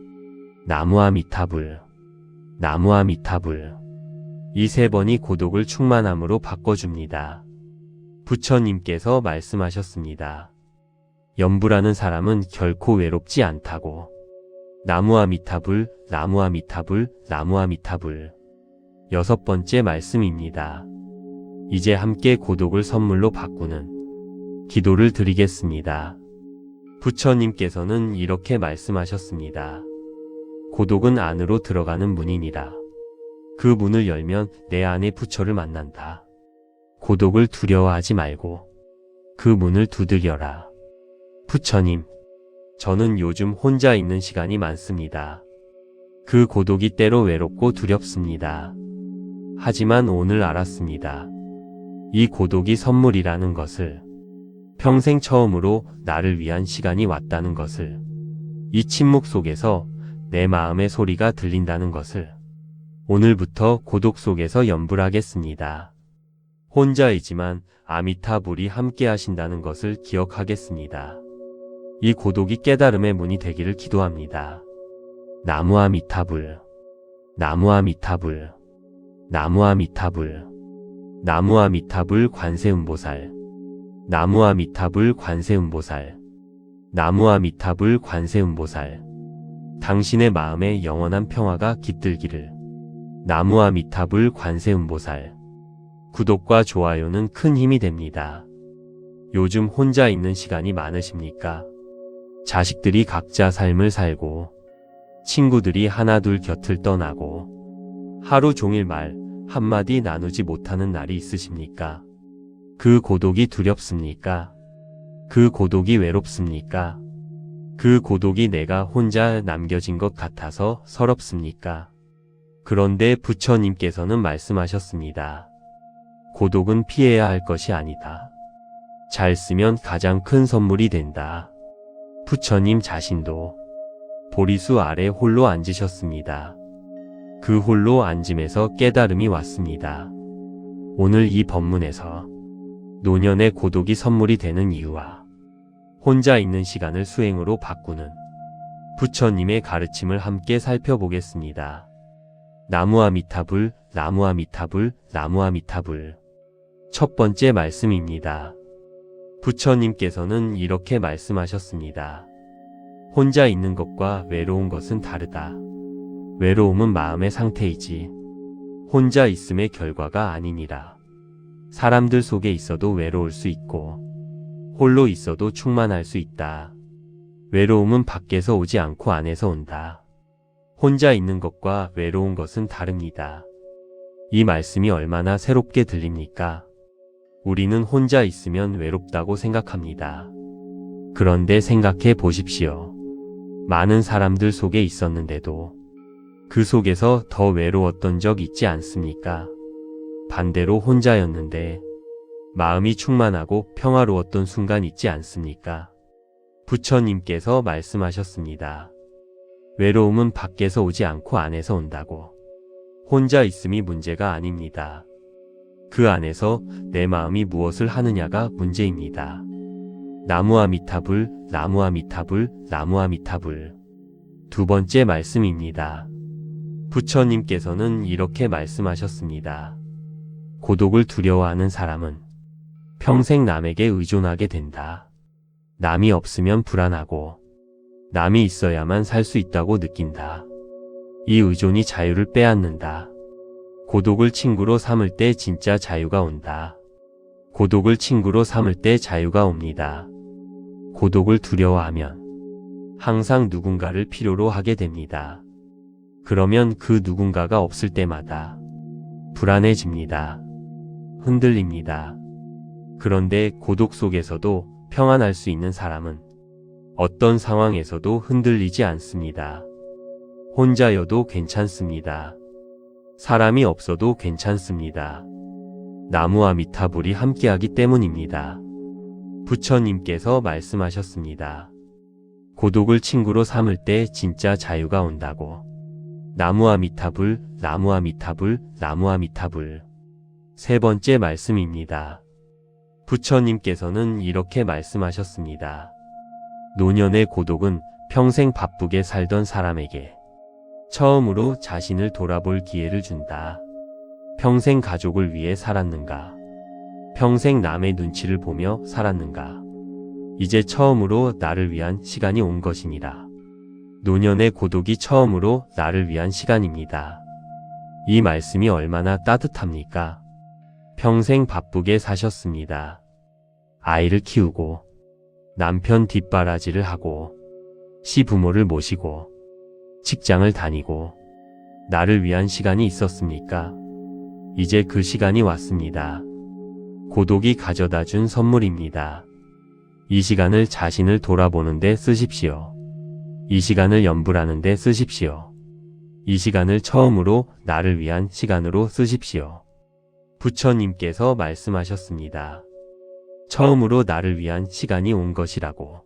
나무아미타불, 나무아미타불. 이 세 번이 고독을 충만함으로 바꿔줍니다. 부처님께서 말씀하셨습니다. 연부라는 사람은 결코 외롭지 않다고. 나무아미타불, 나무아미타불, 나무아미타불. 6번째 말씀입니다. 이제 함께 고독을 선물로 바꾸는 기도를 드리겠습니다. 부처님께서는 이렇게 말씀하셨습니다. 고독은 안으로 들어가는 문이니라. 그 문을 열면 내 안에 부처를 만난다. 고독을 두려워하지 말고 그 문을 두드려라. 부처님, 저는 요즘 혼자 있는 시간이 많습니다. 그 고독이 때로 외롭고 두렵습니다. 하지만 오늘 알았습니다. 이 고독이 선물이라는 것을, 평생 처음으로 나를 위한 시간이 왔다는 것을, 이 침묵 속에서 내 마음의 소리가 들린다는 것을, 오늘부터 고독 속에서 연불하겠습니다. 혼자이지만 아미타불이 함께 하신다는 것을 기억하겠습니다. 이 고독이 깨달음의 문이 되기를 기도합니다. 나무아미타불, 나무아미타불, 나무아미타불, 나무아미타불 관세음보살, 나무아미타불 관세음보살, 나무아미타불 관세음보살. 당신의 마음에 영원한 평화가 깃들기를. 나무아미타불 관세음보살. 구독과 좋아요는 큰 힘이 됩니다. 요즘 혼자 있는 시간이 많으십니까? 자식들이 각자 삶을 살고, 친구들이 하나둘 곁을 떠나고, 하루 종일 말 한마디 나누지 못하는 날이 있으십니까? 그 고독이 두렵습니까? 그 고독이 외롭습니까? 그 고독이 내가 혼자 남겨진 것 같아서 서럽습니까? 그런데 부처님께서는 말씀하셨습니다. 고독은 피해야 할 것이 아니다. 잘 쓰면 가장 큰 선물이 된다. 부처님 자신도 보리수 아래 홀로 앉으셨습니다. 그 홀로 앉음에서 깨달음이 왔습니다. 오늘 이 법문에서 노년의 고독이 선물이 되는 이유와 혼자 있는 시간을 수행으로 바꾸는 부처님의 가르침을 함께 살펴보겠습니다. 나무아미타불, 나무아미타불, 나무아미타불. 첫 번째 말씀입니다. 부처님께서는 이렇게 말씀하셨습니다. 혼자 있는 것과 외로운 것은 다르다. 외로움은 마음의 상태이지 혼자 있음의 결과가 아니니라. 사람들 속에 있어도 외로울 수 있고 홀로 있어도 충만할 수 있다. 외로움은 밖에서 오지 않고 안에서 온다. 혼자 있는 것과 외로운 것은 다릅니다. 이 말씀이 얼마나 새롭게 들립니까? 우리는 혼자 있으면 외롭다고 생각합니다. 그런데 생각해 보십시오. 많은 사람들 속에 있었는데도 그 속에서 더 외로웠던 적 있지 않습니까? 반대로 혼자였는데 마음이 충만하고 평화로웠던 순간 있지 않습니까? 부처님께서 말씀하셨습니다. 외로움은 밖에서 오지 않고 안에서 온다고. 혼자 있음이 문제가 아닙니다. 그 안에서 내 마음이 무엇을 하느냐가 문제입니다. 나무아미타불, 나무아미타불, 나무아미타불. 두 번째 말씀입니다. 부처님께서는 이렇게 말씀하셨습니다. 고독을 두려워하는 사람은 평생 남에게 의존하게 된다. 남이 없으면 불안하고 남이 있어야만 살 수 있다고 느낀다. 이 의존이 자유를 빼앗는다. 고독을 친구로 삼을 때 진짜 자유가 온다. 고독을 친구로 삼을 때 자유가 옵니다. 고독을 두려워하면 항상 누군가를 필요로 하게 됩니다. 그러면 그 누군가가 없을 때마다 불안해집니다. 흔들립니다. 그런데 고독 속에서도 평안할 수 있는 사람은 어떤 상황에서도 흔들리지 않습니다. 혼자여도 괜찮습니다. 사람이 없어도 괜찮습니다. 나무아미타불이 함께하기 때문입니다. 부처님께서 말씀하셨습니다. 고독을 친구로 삼을 때 진짜 자유가 온다고. 나무아미타불, 나무아미타불, 나무아미타불. 세 번째 말씀입니다. 부처님께서는 이렇게 말씀하셨습니다. 노년의 고독은 평생 바쁘게 살던 사람에게 처음으로 자신을 돌아볼 기회를 준다. 평생 가족을 위해 살았는가? 평생 남의 눈치를 보며 살았는가? 이제 처음으로 나를 위한 시간이 온 것이니라. 노년의 고독이 처음으로 나를 위한 시간입니다. 이 말씀이 얼마나 따뜻합니까? 평생 바쁘게 사셨습니다. 아이를 키우고 남편 뒷바라지를 하고 시부모를 모시고 직장을 다니고 나를 위한 시간이 있었습니까? 이제 그 시간이 왔습니다. 고독이 가져다 준 선물입니다. 이 시간을 자신을 돌아보는 데 쓰십시오. 이 시간을 염불하는 데 쓰십시오. 이 시간을 처음으로 나를 위한 시간으로 쓰십시오. 부처님께서 말씀하셨습니다. 처음으로 나를 위한 시간이 온 것이라고.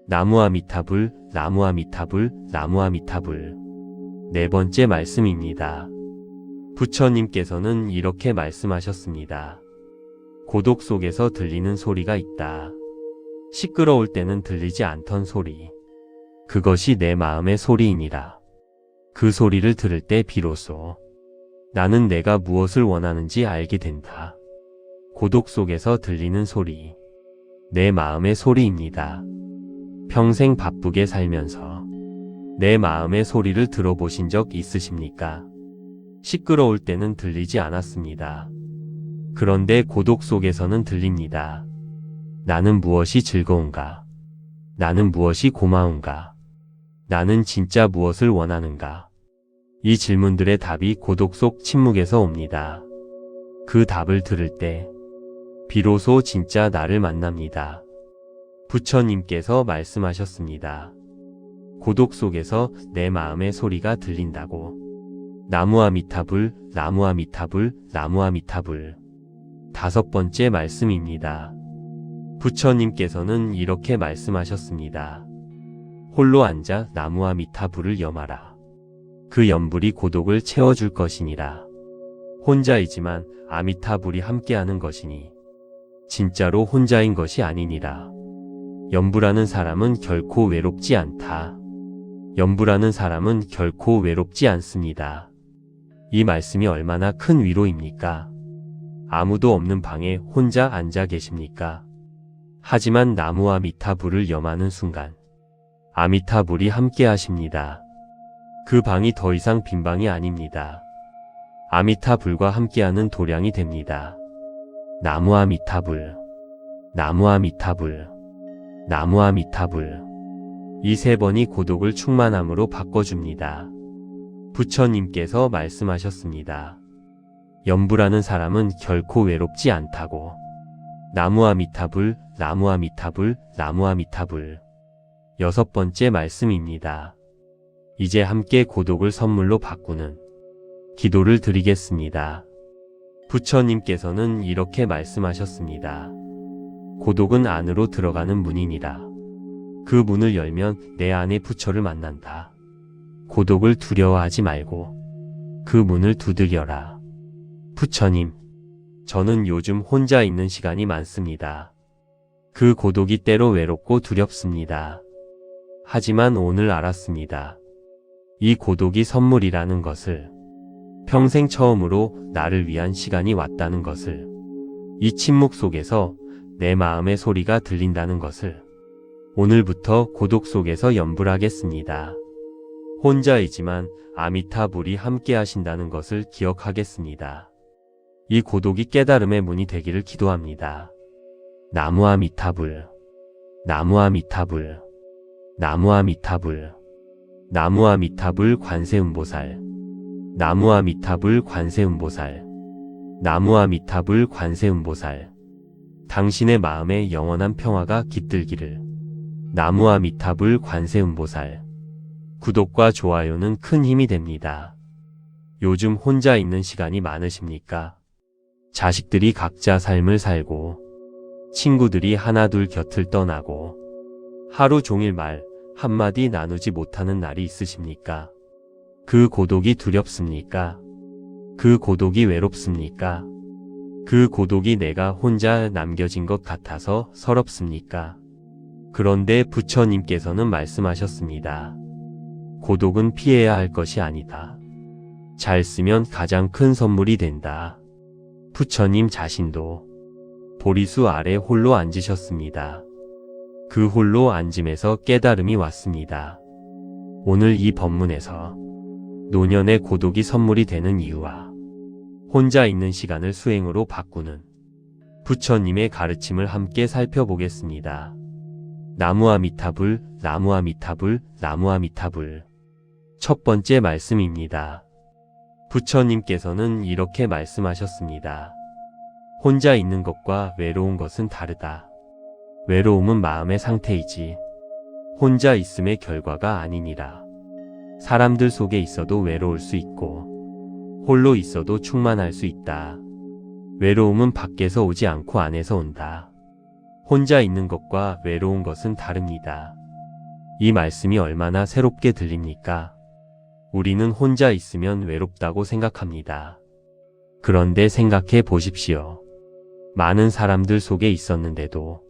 나무아미타불, 나무아미타불, 나무아미타불. 네 번째 말씀입니다. 부처님께서는 이렇게 말씀하셨습니다. 고독 속에서 들리는 소리가 있다. 시끄러울 때는 들리지 않던 소리. 그것이 내 마음의 소리이니라. 그 소리를 들을 때 비로소 나는 내가 무엇을 원하는지 알게 된다. 고독 속에서 들리는 소리. 내 마음의 소리입니다. 평생 바쁘게 살면서 내 마음의 소리를 들어보신 적 있으십니까? 시끄러울 때는 들리지 않았습니다. 그런데 고독 속에서는 들립니다. 나는 무엇이 즐거운가? 나는 무엇이 고마운가? 나는 진짜 무엇을 원하는가? 이 질문들의 답이 고독 속 침묵에서 옵니다. 그 답을 들을 때 비로소 진짜 나를 만납니다. 부처님께서 말씀하셨습니다. 고독 속에서 내 마음의 소리가 들린다고. 나무아미타불, 나무아미타불, 나무아미타불. 다섯 번째 말씀입니다. 부처님께서는 이렇게 말씀하셨습니다. 홀로 앉아 나무아미타불을 염하라. 그 염불이 고독을 채워줄 것이니라. 혼자이지만 아미타불이 함께하는 것이니 진짜로 혼자인 것이 아니니라. 염불하는 사람은 결코 외롭지 않다. 염불하는 사람은 결코 외롭지 않습니다. 이 말씀이 얼마나 큰 위로입니까? 아무도 없는 방에 혼자 앉아 계십니까? 하지만 나무와 미타불을 염하는 순간 아미타불이 함께 하십니다. 그 방이 더 이상 빈 방이 아닙니다. 아미타불과 함께하는 도량이 됩니다. 나무와 미타불, 나무와 미타불, 나무와 미타불. 이 세 번이 고독을 충만함으로 바꿔줍니다. 부처님께서 말씀하셨습니다. 염불하는 사람은 결코 외롭지 않다고. 나무와 미타불, 나무와 미타불, 나무와 미타불. 여섯 번째 말씀입니다. 이제 함께 고독을 선물로 바꾸는 기도를 드리겠습니다. 부처님께서는 이렇게 말씀하셨습니다. 고독은 안으로 들어가는 문이니라. 그 문을 열면 내 안에 부처를 만난다. 고독을 두려워하지 말고 그 문을 두드려라. 부처님, 저는 요즘 혼자 있는 시간이 많습니다. 그 고독이 때로 외롭고 두렵습니다. 하지만 오늘 알았습니다. 이 고독이 선물이라는 것을, 평생 처음으로 나를 위한 시간이 왔다는 것을, 이 침묵 속에서 내 마음의 소리가 들린다는 것을, 오늘부터 고독 속에서 염불하겠습니다. 혼자이지만 아미타불이 함께 하신다는 것을 기억하겠습니다. 이 고독이 깨달음의 문이 되기를 기도합니다. 나무아미타불, 나무아미타불, 나무아미타불, 나무아미타불 관세음보살, 나무아미타불 관세음보살, 나무아미타불 관세음보살. 당신의 마음에 영원한 평화가 깃들기를. 나무아미타불 관세음보살. 구독과 좋아요는 큰 힘이 됩니다. 요즘 혼자 있는 시간이 많으십니까? 자식들이 각자 삶을 살고, 친구들이 하나둘 곁을 떠나고, 하루 종일 말 한마디 나누지 못하는 날이 있으십니까? 그 고독이 두렵습니까? 그 고독이 외롭습니까? 그 고독이 내가 혼자 남겨진 것 같아서 서럽습니까? 그런데 부처님께서는 말씀하셨습니다. 고독은 피해야 할 것이 아니다. 잘 쓰면 가장 큰 선물이 된다. 부처님 자신도 보리수 아래 홀로 앉으셨습니다. 그 홀로 앉음에서 깨달음이 왔습니다. 오늘 이 법문에서 노년의 고독이 선물이 되는 이유와 혼자 있는 시간을 수행으로 바꾸는 부처님의 가르침을 함께 살펴보겠습니다. 나무아미타불, 나무아미타불, 나무아미타불. 첫 번째 말씀입니다. 부처님께서는 이렇게 말씀하셨습니다. 혼자 있는 것과 외로운 것은 다르다. 외로움은 마음의 상태이지 혼자 있음의 결과가 아니니라. 사람들 속에 있어도 외로울 수 있고 홀로 있어도 충만할 수 있다. 외로움은 밖에서 오지 않고 안에서 온다. 혼자 있는 것과 외로운 것은 다릅니다. 이 말씀이 얼마나 새롭게 들립니까? 우리는 혼자 있으면 외롭다고 생각합니다. 그런데 생각해 보십시오. 많은 사람들 속에 있었는데도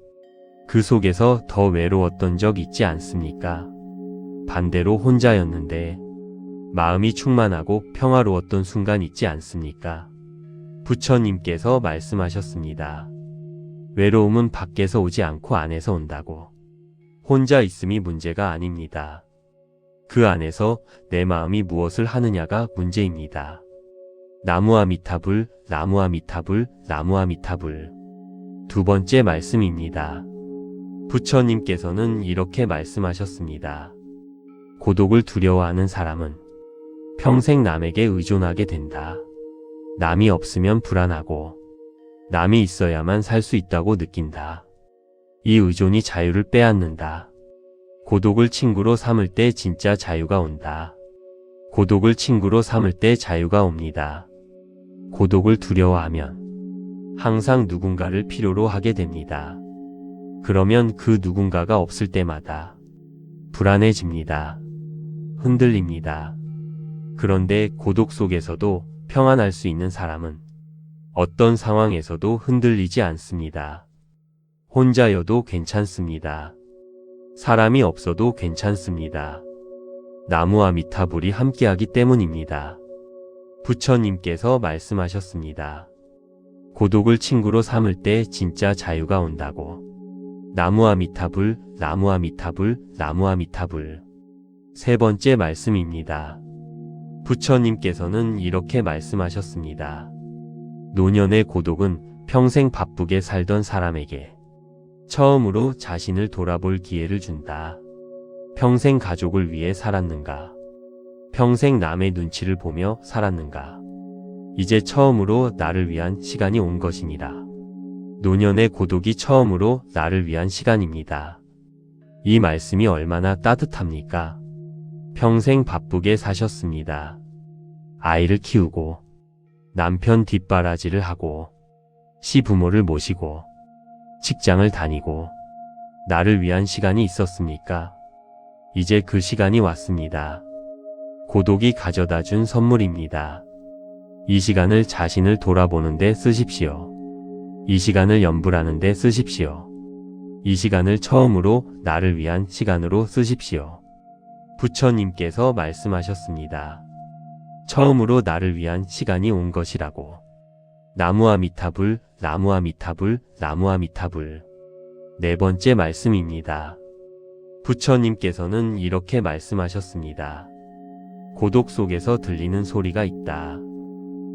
그 속에서 더 외로웠던 적 있지 않습니까? 반대로 혼자였는데 마음이 충만하고 평화로웠던 순간 있지 않습니까? 부처님께서 말씀하셨습니다. 외로움은 밖에서 오지 않고 안에서 온다고. 혼자 있음이 문제가 아닙니다. 그 안에서 내 마음이 무엇을 하느냐가 문제입니다. 나무아미타불, 나무아미타불, 나무아미타불. 두 번째 말씀입니다. 부처님께서는 이렇게 말씀하셨습니다. 고독을 두려워하는 사람은 평생 남에게 의존하게 된다. 남이 없으면 불안하고 남이 있어야만 살 수 있다고 느낀다. 이 의존이 자유를 빼앗는다. 고독을 친구로 삼을 때 진짜 자유가 온다. 고독을 친구로 삼을 때 자유가 옵니다. 고독을 두려워하면 항상 누군가를 필요로 하게 됩니다. 그러면 그 누군가가 없을 때마다 불안해집니다. 흔들립니다. 그런데 고독 속에서도 평안할 수 있는 사람은 어떤 상황에서도 흔들리지 않습니다. 혼자여도 괜찮습니다. 사람이 없어도 괜찮습니다. 나무아미타불이 함께하기 때문입니다. 부처님께서 말씀하셨습니다. 고독을 친구로 삼을 때 진짜 자유가 온다고. 나무아미타불, 나무아미타불, 나무아미타불. 세 번째 말씀입니다. 부처님께서는 이렇게 말씀하셨습니다. 노년의 고독은 평생 바쁘게 살던 사람에게 처음으로 자신을 돌아볼 기회를 준다. 평생 가족을 위해 살았는가? 평생 남의 눈치를 보며 살았는가? 이제 처음으로 나를 위한 시간이 온 것이니라. 노년의 고독이 처음으로 나를 위한 시간입니다. 이 말씀이 얼마나 따뜻합니까? 평생 바쁘게 사셨습니다. 아이를 키우고 남편 뒷바라지를 하고 시부모를 모시고 직장을 다니고 나를 위한 시간이 있었습니까? 이제 그 시간이 왔습니다. 고독이 가져다 준 선물입니다. 이 시간을 자신을 돌아보는 데 쓰십시오. 이 시간을 염불하는 데 쓰십시오. 이 시간을 처음으로 나를 위한 시간으로 쓰십시오. 부처님께서 말씀하셨습니다. 처음으로 나를 위한 시간이 온 것이라고. 나무아미타불, 나무아미타불, 나무아미타불. 네 번째 말씀입니다. 부처님께서는 이렇게 말씀하셨습니다. 고독 속에서 들리는 소리가 있다.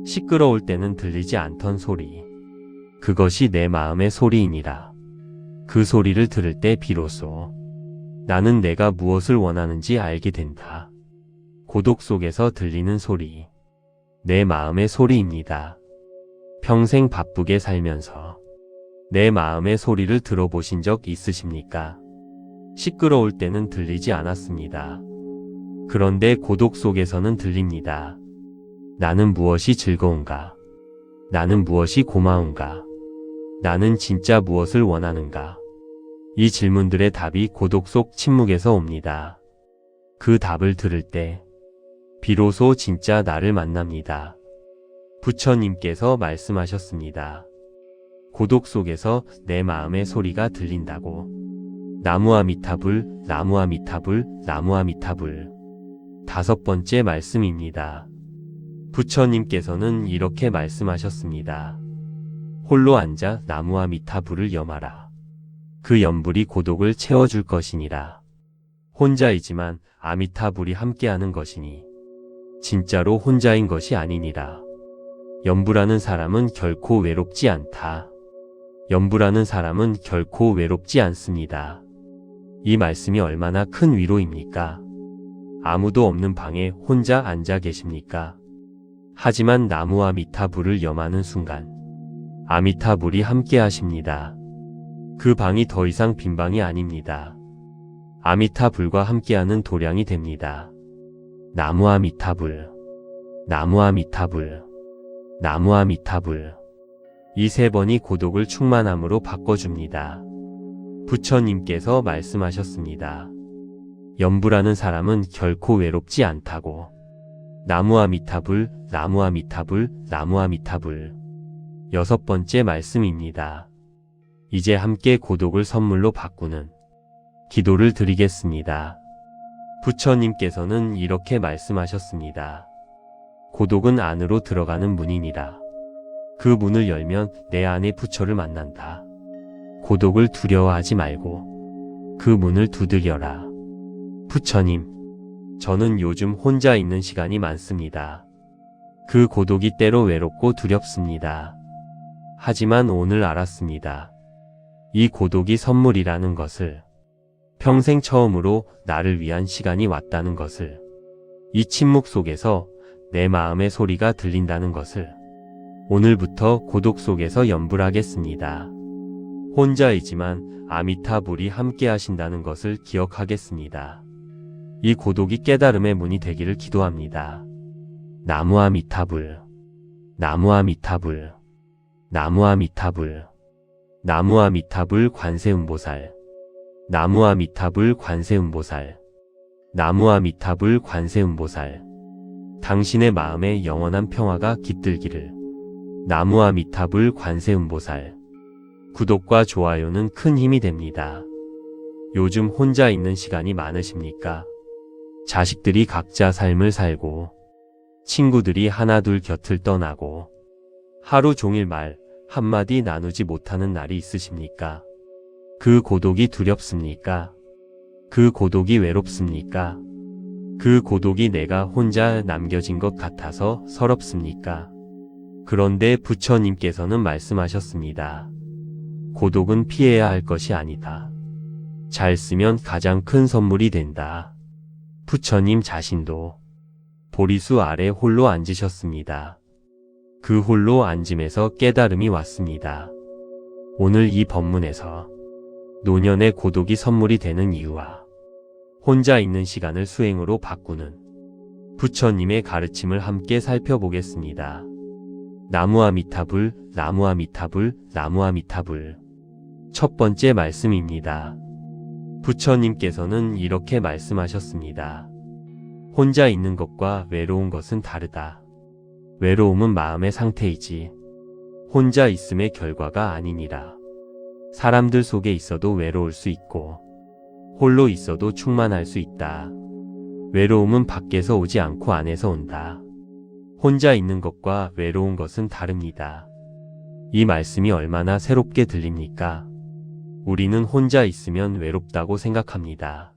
시끄러울 때는 들리지 않던 소리. 그것이 내 마음의 소리이니라. 그 소리를 들을 때 비로소 나는 내가 무엇을 원하는지 알게 된다. 고독 속에서 들리는 소리. 내 마음의 소리입니다. 평생 바쁘게 살면서 내 마음의 소리를 들어보신 적 있으십니까? 시끄러울 때는 들리지 않았습니다. 그런데 고독 속에서는 들립니다. 나는 무엇이 즐거운가? 나는 무엇이 고마운가? 나는 진짜 무엇을 원하는가? 이 질문들의 답이 고독 속 침묵에서 옵니다. 그 답을 들을 때 비로소 진짜 나를 만납니다. 부처님께서 말씀하셨습니다. 고독 속에서 내 마음의 소리가 들린다고. 나무아미타불, 나무아미타불, 나무아미타불. 다섯 번째 말씀입니다. 부처님께서는 이렇게 말씀하셨습니다. 홀로 앉아 나무와 미타불을 염하라. 그 염불이 고독을 채워줄 것이니라. 혼자이지만 아미타불이 함께하는 것이니 진짜로 혼자인 것이 아니니라. 염불하는 사람은 결코 외롭지 않다. 염불하는 사람은 결코 외롭지 않습니다. 이 말씀이 얼마나 큰 위로입니까? 아무도 없는 방에 혼자 앉아 계십니까? 하지만 나무와 미타불을 염하는 순간 아미타불이 함께 하십니다. 그 방이 더 이상 빈 방이 아닙니다. 아미타불과 함께하는 도량이 됩니다. 나무와 미타불, 나무와 미타불, 나무와 미타불. 이 세 번이 고독을 충만함으로 바꿔줍니다. 부처님께서 말씀하셨습니다. 염불하는 사람은 결코 외롭지 않다고. 나무와 미타불, 나무와 미타불, 나무와 미타불. 6번째 말씀입니다. 이제 함께 고독을 선물로 바꾸는 기도를 드리겠습니다. 부처님께서는 이렇게 말씀하셨습니다. 고독은 안으로 들어가는 문이니라. 그 문을 열면 내 안에 부처를 만난다. 고독을 두려워하지 말고 그 문을 두드려라. 부처님, 저는 요즘 혼자 있는 시간이 많습니다. 그 고독이 때로 외롭고 두렵습니다. 하지만 오늘 알았습니다. 이 고독이 선물이라는 것을, 평생 처음으로 나를 위한 시간이 왔다는 것을, 이 침묵 속에서 내 마음의 소리가 들린다는 것을, 오늘부터 고독 속에서 염불하겠습니다. 혼자이지만 아미타불이 함께 하신다는 것을 기억하겠습니다. 이 고독이 깨달음의 문이 되기를 기도합니다. 나무와 미타불, 나무와 미타불, 나무와 미타불, 나무와 미타불 관세음보살, 나무와 미타불 관세음보살, 나무와 미타불 관세음보살. 당신의 마음에 영원한 평화가 깃들기를. 나무와 미타불 관세음보살. 구독과 좋아요는 큰 힘이 됩니다. 요즘 혼자 있는 시간이 많으십니까? 자식들이 각자 삶을 살고, 친구들이 하나둘 곁을 떠나고, 하루 종일 말 한마디 나누지 못하는 날이 있으십니까? 그 고독이 두렵습니까? 그 고독이 외롭습니까? 그 고독이 내가 혼자 남겨진 것 같아서 서럽습니까? 그런데 부처님께서는 말씀하셨습니다. 고독은 피해야 할 것이 아니다. 잘 쓰면 가장 큰 선물이 된다. 부처님 자신도 보리수 아래 홀로 앉으셨습니다. 그 홀로 앉음에서 깨달음이 왔습니다. 오늘 이 법문에서 노년의 고독이 선물이 되는 이유와 혼자 있는 시간을 수행으로 바꾸는 부처님의 가르침을 함께 살펴보겠습니다. 나무와 미타불, 나무와 미타불, 나무와 미타불. 첫 번째 말씀입니다. 부처님께서는 이렇게 말씀하셨습니다. 혼자 있는 것과 외로운 것은 다르다. 외로움은 마음의 상태이지 혼자 있음의 결과가 아니니라. 사람들 속에 있어도 외로울 수 있고 홀로 있어도 충만할 수 있다. 외로움은 밖에서 오지 않고 안에서 온다. 혼자 있는 것과 외로운 것은 다릅니다. 이 말씀이 얼마나 새롭게 들립니까? 우리는 혼자 있으면 외롭다고 생각합니다.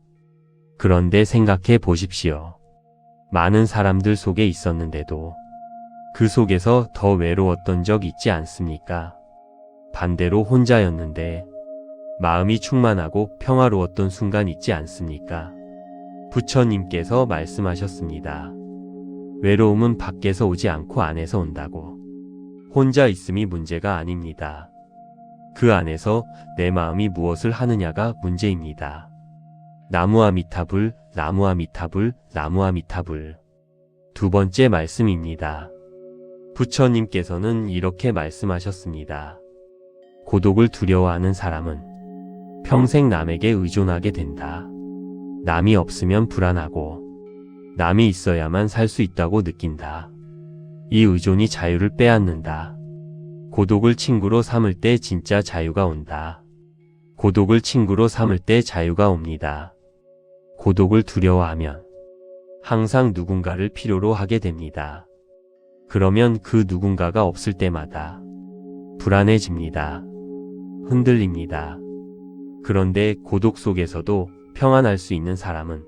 그런데 생각해 보십시오. 많은 사람들 속에 있었는데도 그 속에서 더 외로웠던 적 있지 않습니까? 반대로 혼자였는데 마음이 충만하고 평화로웠던 순간 있지 않습니까? 부처님께서 말씀하셨습니다. 외로움은 밖에서 오지 않고 안에서 온다고. 혼자 있음이 문제가 아닙니다. 그 안에서 내 마음이 무엇을 하느냐가 문제입니다. 나무와 미타불, 나무와 미타불, 나무와 미타불. 두 번째 말씀입니다. 부처님께서는 이렇게 말씀하셨습니다. 고독을 두려워하는 사람은 평생 남에게 의존하게 된다. 남이 없으면 불안하고 남이 있어야만 살 수 있다고 느낀다. 이 의존이 자유를 빼앗는다. 고독을 친구로 삼을 때 진짜 자유가 온다. 고독을 친구로 삼을 때 자유가 옵니다. 고독을 두려워하면 항상 누군가를 필요로 하게 됩니다. 그러면 그 누군가가 없을 때마다 불안해집니다. 흔들립니다. 그런데 고독 속에서도 평안할 수 있는 사람은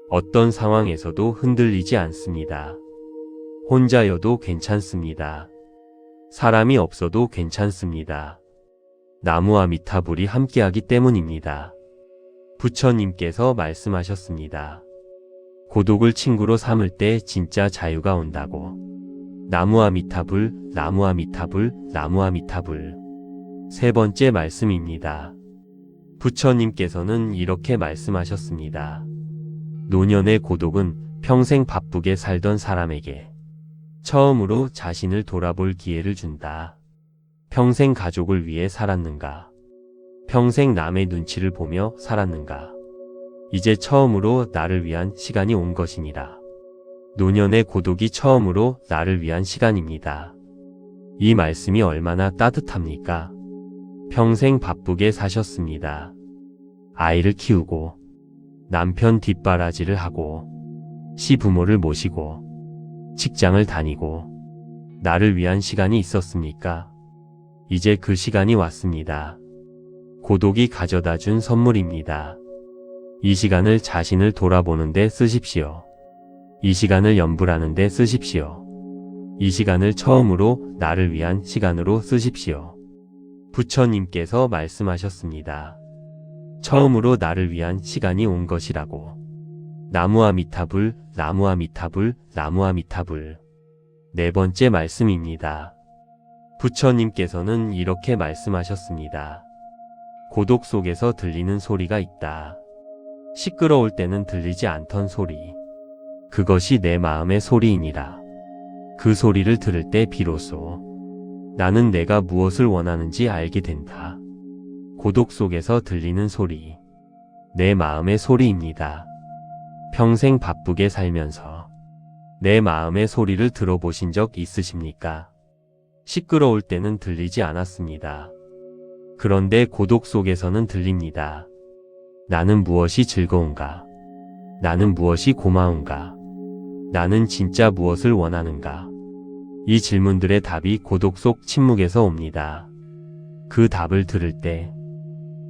어떤 상황에서도 흔들리지 않습니다. 혼자여도 괜찮습니다. 사람이 없어도 괜찮습니다. 나무와 미타불이 함께하기 때문입니다. 부처님께서 말씀하셨습니다. 고독을 친구로 삼을 때 진짜 자유가 온다고. 나무와 미타불, 나무와 미타불, 나무와 미타불. 세 번째 말씀입니다. 부처님께서는 이렇게 말씀하셨습니다. 노년의 고독은 평생 바쁘게 살던 사람에게 처음으로 자신을 돌아볼 기회를 준다. 평생 가족을 위해 살았는가? 평생 남의 눈치를 보며 살았는가? 이제 처음으로 나를 위한 시간이 온 것이니라. 노년의 고독이 처음으로 나를 위한 시간입니다. 이 말씀이 얼마나 따뜻합니까? 평생 바쁘게 사셨습니다. 아이를 키우고 남편 뒷바라지를 하고 시부모를 모시고 직장을 다니고 나를 위한 시간이 있었습니까? 이제 그 시간이 왔습니다. 고독이 가져다 준 선물입니다. 이 시간을 자신을 돌아보는 데 쓰십시오. 이 시간을 염불하는 데 쓰십시오. 이 시간을 처음으로 나를 위한 시간으로 쓰십시오. 부처님께서 말씀하셨습니다. 처음으로 나를 위한 시간이 온 것이라고. 나무와 미타불, 나무와 미타불, 나무와 미타불. 네 번째 말씀입니다. 부처님께서는 이렇게 말씀하셨습니다. 고독 속에서 들리는 소리가 있다. 시끄러울 때는 들리지 않던 소리. 그것이 내 마음의 소리이니라. 그 소리를 들을 때 비로소 나는 내가 무엇을 원하는지 알게 된다. 고독 속에서 들리는 소리. 내 마음의 소리입니다. 평생 바쁘게 살면서 내 마음의 소리를 들어보신 적 있으십니까? 시끄러울 때는 들리지 않았습니다. 그런데 고독 속에서는 들립니다. 나는 무엇이 즐거운가? 나는 무엇이 고마운가? 나는 진짜 무엇을 원하는가? 이 질문들의 답이 고독 속 침묵에서 옵니다. 그 답을 들을 때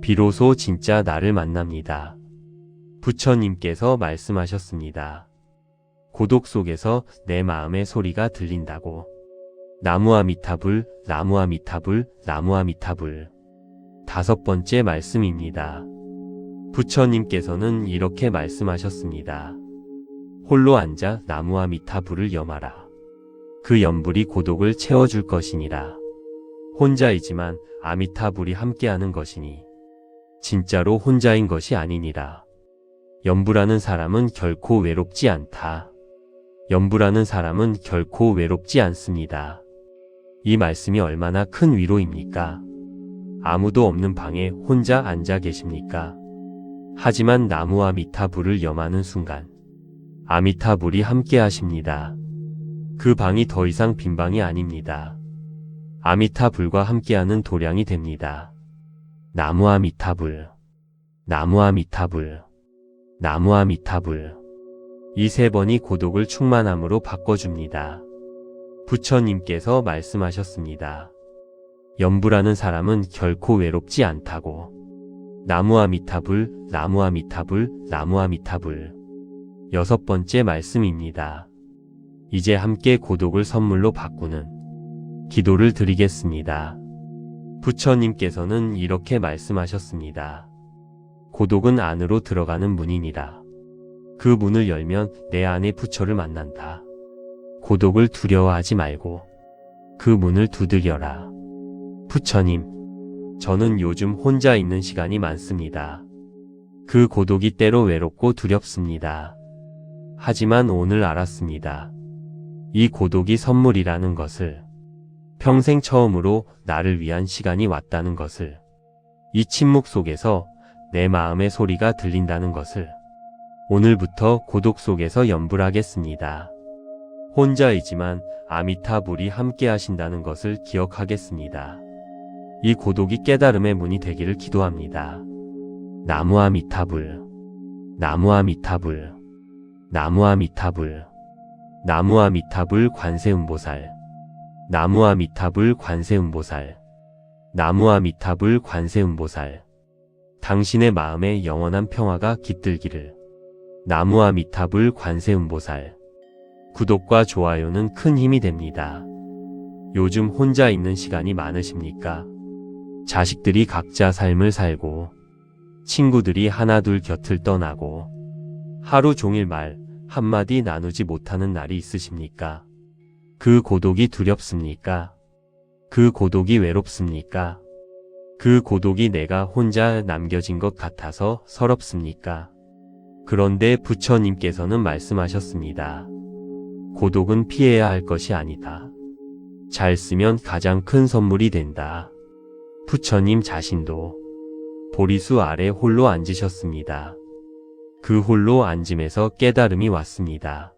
비로소 진짜 나를 만납니다. 부처님께서 말씀하셨습니다. 고독 속에서 내 마음의 소리가 들린다고. 나무와 미타불, 나무와 미타불, 나무와 미타불. 다섯 번째 말씀입니다. 부처님께서는 이렇게 말씀하셨습니다. 홀로 앉아 나무와 미타불을 염하라. 그 염불이 고독을 채워줄 것이니라. 혼자이지만 아미타불이 함께하는 것이니 진짜로 혼자인 것이 아니니라. 염불하는 사람은 결코 외롭지 않다. 염불하는 사람은 결코 외롭지 않습니다. 이 말씀이 얼마나 큰 위로입니까? 아무도 없는 방에 혼자 앉아 계십니까? 하지만 나무와 미타불을 염하는 순간 아미타불이 함께 하십니다. 그 방이 더 이상 빈 방이 아닙니다. 아미타불과 함께하는 도량이 됩니다. 나무와 미타불, 나무와 미타불, 나무와 미타불. 이 세 번이 고독을 충만함으로 바꿔줍니다. 부처님께서 말씀하셨습니다. 염불하는 사람은 결코 외롭지 않다고. 나무와 미타불, 나무와 미타불, 나무와 미타불. 여섯 번째 말씀입니다. 이제 함께 고독을 선물로 바꾸는 기도를 드리겠습니다. 부처님께서는 이렇게 말씀하셨습니다. 고독은 안으로 들어가는 문이니라. 그 문을 열면 내 안의 부처를 만난다. 고독을 두려워하지 말고 그 문을 두드려라. 부처님, 저는 요즘 혼자 있는 시간이 많습니다. 그 고독이 때로 외롭고 두렵습니다. 하지만 오늘 알았습니다. 이 고독이 선물이라는 것을, 평생 처음으로 나를 위한 시간이 왔다는 것을, 이 침묵 속에서 내 마음의 소리가 들린다는 것을, 오늘부터 고독 속에서 염불하겠습니다. 혼자이지만 아미타불이 함께 하신다는 것을 기억하겠습니다. 이 고독이 깨달음의 문이 되기를 기도합니다. 나무와 미타불, 나무와 미타불, 나무와 미타불. 나무아미타불 관세음보살. 나무아미타불 관세음보살. 나무아미타불 관세음보살. 당신의 마음에 영원한 평화가 깃들기를. 나무아미타불 관세음보살. 구독과 좋아요는 큰 힘이 됩니다. 요즘 혼자 있는 시간이 많으십니까? 자식들이 각자 삶을 살고, 친구들이 하나둘 곁을 떠나고, 하루 종일 말 한마디 나누지 못하는 날이 있으십니까? 그 고독이 두렵습니까? 그 고독이 외롭습니까? 그 고독이 내가 혼자 남겨진 것 같아서 서럽습니까? 그런데 부처님께서는 말씀하셨습니다. 고독은 피해야 할 것이 아니다. 잘 쓰면 가장 큰 선물이 된다. 부처님 자신도 보리수 아래 홀로 앉으셨습니다. 그 홀로 앉음에서 깨달음이 왔습니다.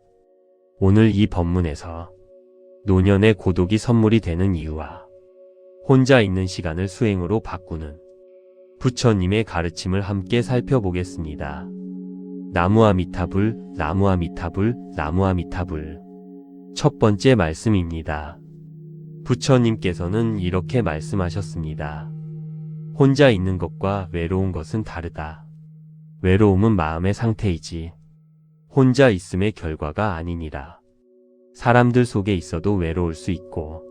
오늘 이 법문에서 노년의 고독이 선물이 되는 이유와 혼자 있는 시간을 수행으로 바꾸는 부처님의 가르침을 함께 살펴보겠습니다. 나무아미타불, 나무아미타불, 나무아미타불. 첫 번째 말씀입니다. 부처님께서는 이렇게 말씀하셨습니다. 혼자 있는 것과 외로운 것은 다르다. 외로움은 마음의 상태이지 혼자 있음의 결과가 아니니라. 사람들 속에 있어도 외로울 수 있고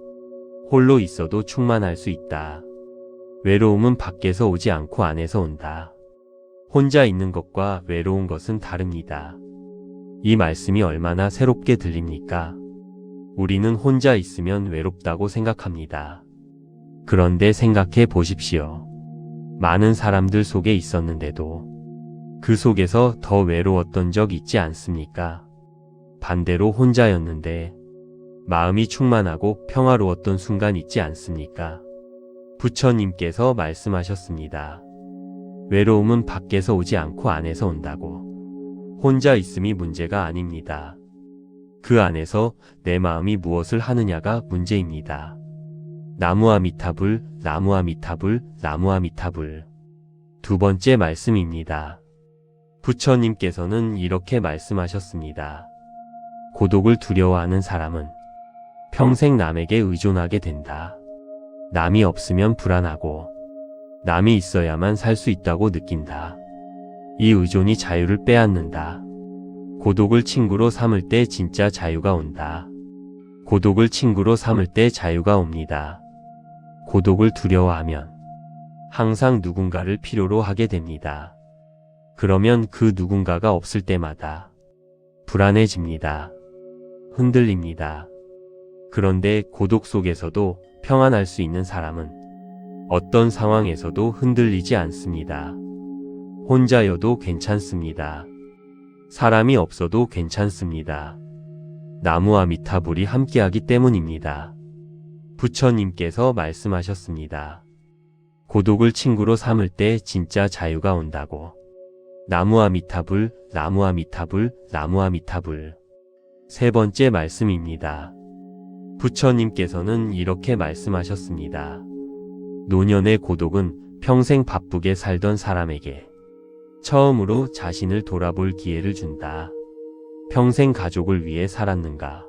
홀로 있어도 충만할 수 있다. 외로움은 밖에서 오지 않고 안에서 온다. 혼자 있는 것과 외로운 것은 다릅니다. 이 말씀이 얼마나 새롭게 들립니까? 우리는 혼자 있으면 외롭다고 생각합니다. 그런데 생각해 보십시오. 많은 사람들 속에 있었는데도 그 속에서 더 외로웠던 적 있지 않습니까? 반대로 혼자였는데 마음이 충만하고 평화로웠던 순간 있지 않습니까? 부처님께서 말씀하셨습니다. 외로움은 밖에서 오지 않고 안에서 온다고. 혼자 있음이 문제가 아닙니다. 그 안에서 내 마음이 무엇을 하느냐가 문제입니다. 나무아미타불, 나무아미타불, 나무아미타불. 두 번째 말씀입니다. 부처님께서는 이렇게 말씀하셨습니다. 고독을 두려워하는 사람은 평생 남에게 의존하게 된다. 남이 없으면 불안하고 남이 있어야만 살 수 있다고 느낀다. 이 의존이 자유를 빼앗는다. 고독을 친구로 삼을 때 진짜 자유가 온다. 고독을 친구로 삼을 때 자유가 옵니다. 고독을 두려워하면 항상 누군가를 필요로 하게 됩니다. 그러면 그 누군가가 없을 때마다 불안해집니다. 흔들립니다. 그런데 고독 속에서도 평안할 수 있는 사람은 어떤 상황에서도 흔들리지 않습니다. 혼자여도 괜찮습니다. 사람이 없어도 괜찮습니다. 나무아미타불이 함께하기 때문입니다. 부처님께서 말씀하셨습니다. 고독을 친구로 삼을 때 진짜 자유가 온다고. 나무아미타불, 나무아미타불, 나무아미타불. 세 번째 말씀입니다. 부처님께서는 이렇게 말씀하셨습니다. 노년의 고독은 평생 바쁘게 살던 사람에게 처음으로 자신을 돌아볼 기회를 준다. 평생 가족을 위해 살았는가?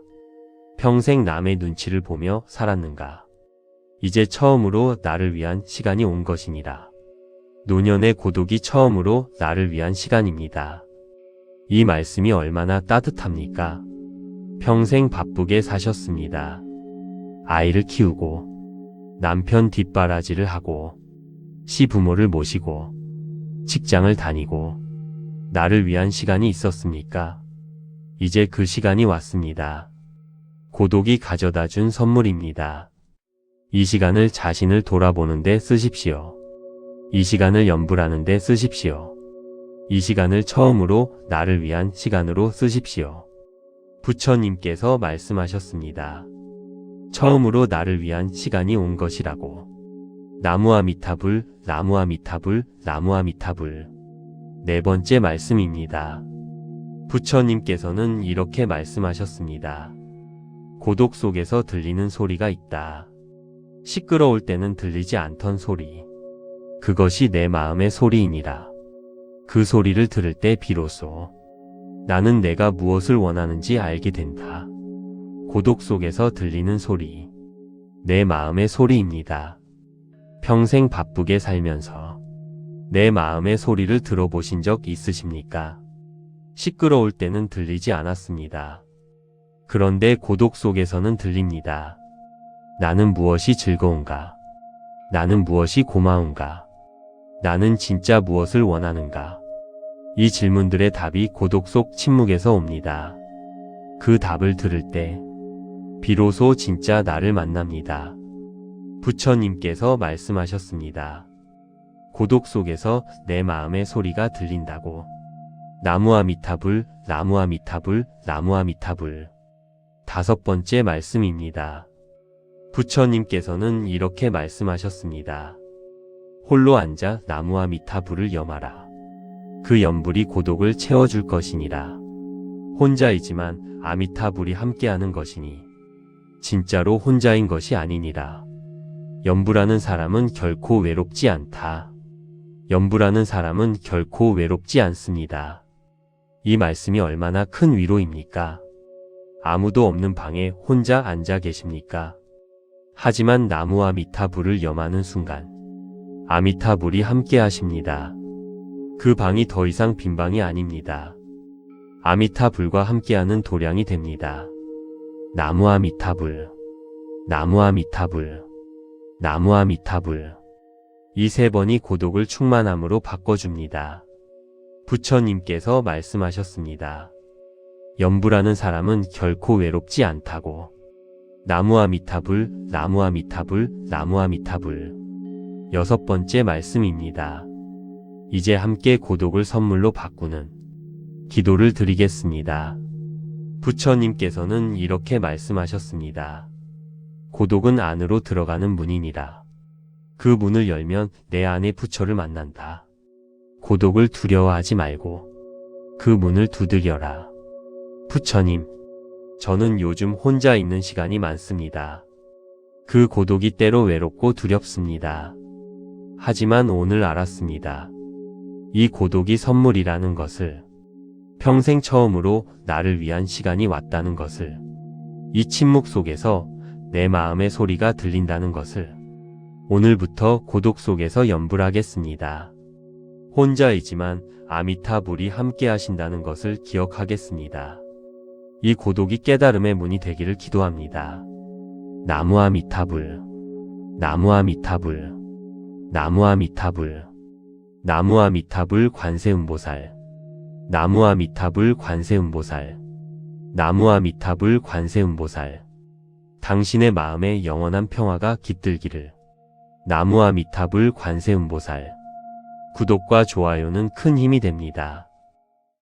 평생 남의 눈치를 보며 살았는가? 이제 처음으로 나를 위한 시간이 온 것이니라. 노년의 고독이 처음으로 나를 위한 시간입니다. 이 말씀이 얼마나 따뜻합니까? 평생 바쁘게 사셨습니다. 아이를 키우고 남편 뒷바라지를 하고 시부모를 모시고 직장을 다니고 나를 위한 시간이 있었습니까? 이제 그 시간이 왔습니다. 고독이 가져다 준 선물입니다. 이 시간을 자신을 돌아보는 데 쓰십시오. 이 시간을 염불하는 데 쓰십시오. 이 시간을 처음으로 나를 위한 시간으로 쓰십시오. 부처님께서 말씀하셨습니다. 처음으로 나를 위한 시간이 온 것이라고. 나무아미타불, 나무아미타불, 나무아미타불. 네 번째 말씀입니다. 부처님께서는 이렇게 말씀하셨습니다. 고독 속에서 들리는 소리가 있다. 시끄러울 때는 들리지 않던 소리. 그것이 내 마음의 소리이니라. 그 소리를 들을 때 비로소 나는 내가 무엇을 원하는지 알게 된다. 고독 속에서 들리는 소리. 내 마음의 소리입니다. 평생 바쁘게 살면서 내 마음의 소리를 들어보신 적 있으십니까? 시끄러울 때는 들리지 않았습니다. 그런데 고독 속에서는 들립니다. 나는 무엇이 즐거운가? 나는 무엇이 고마운가? 나는 진짜 무엇을 원하는가? 이 질문들의 답이 고독 속 침묵에서 옵니다. 그 답을 들을 때 비로소 진짜 나를 만납니다. 부처님께서 말씀하셨습니다. 고독 속에서 내 마음의 소리가 들린다고. 나무아미타불, 나무아미타불, 나무아미타불. 5번째 말씀입니다. 부처님께서는 이렇게 말씀하셨습니다. 홀로 앉아 나무아미타불을 염하라. 그 염불이 고독을 채워줄 것이니라. 혼자이지만 아미타불이 함께하는 것이니 진짜로 혼자인 것이 아니니라. 염불하는 사람은 결코 외롭지 않다. 염불하는 사람은 결코 외롭지 않습니다. 이 말씀이 얼마나 큰 위로입니까? 아무도 없는 방에 혼자 앉아 계십니까? 하지만 나무와 미타불을 염하는 순간 아미타불이 함께 하십니다. 그 방이 더 이상 빈 방이 아닙니다. 아미타불과 함께하는 도량이 됩니다. 나무와 미타불, 나무와 미타불, 나무와 미타불. 이 3번이 고독을 충만함으로 바꿔줍니다. 부처님께서 말씀하셨습니다. 염불하는 사람은 결코 외롭지 않다고. 나무와 미타불, 나무와 미타불, 나무와 미타불. 6번째 말씀입니다. 이제 함께 고독을 선물로 바꾸는 기도를 드리겠습니다. 부처님께서는 이렇게 말씀하셨습니다. 고독은 안으로 들어가는 문이니라. 그 문을 열면 내 안의 부처를 만난다. 고독을 두려워하지 말고 그 문을 두드려라. 부처님, 저는 요즘 혼자 있는 시간이 많습니다. 그 고독이 때로 외롭고 두렵습니다. 하지만 오늘 알았습니다. 이 고독이 선물이라는 것을, 평생 처음으로 나를 위한 시간이 왔다는 것을, 이 침묵 속에서 내 마음의 소리가 들린다는 것을, 오늘부터 고독 속에서 염불하겠습니다. 혼자이지만 아미타불이 함께 하신다는 것을 기억하겠습니다. 이 고독이 깨달음의 문이 되기를 기도합니다. 나무아미타불, 나무아미타불, 나무아미타불, 나무아미타불 관세음보살, 나무아미타불 관세음보살, 나무아미타불 관세음보살. 당신의 마음에 영원한 평화가 깃들기를. 나무아미타불 관세음보살. 구독과 좋아요는 큰 힘이 됩니다.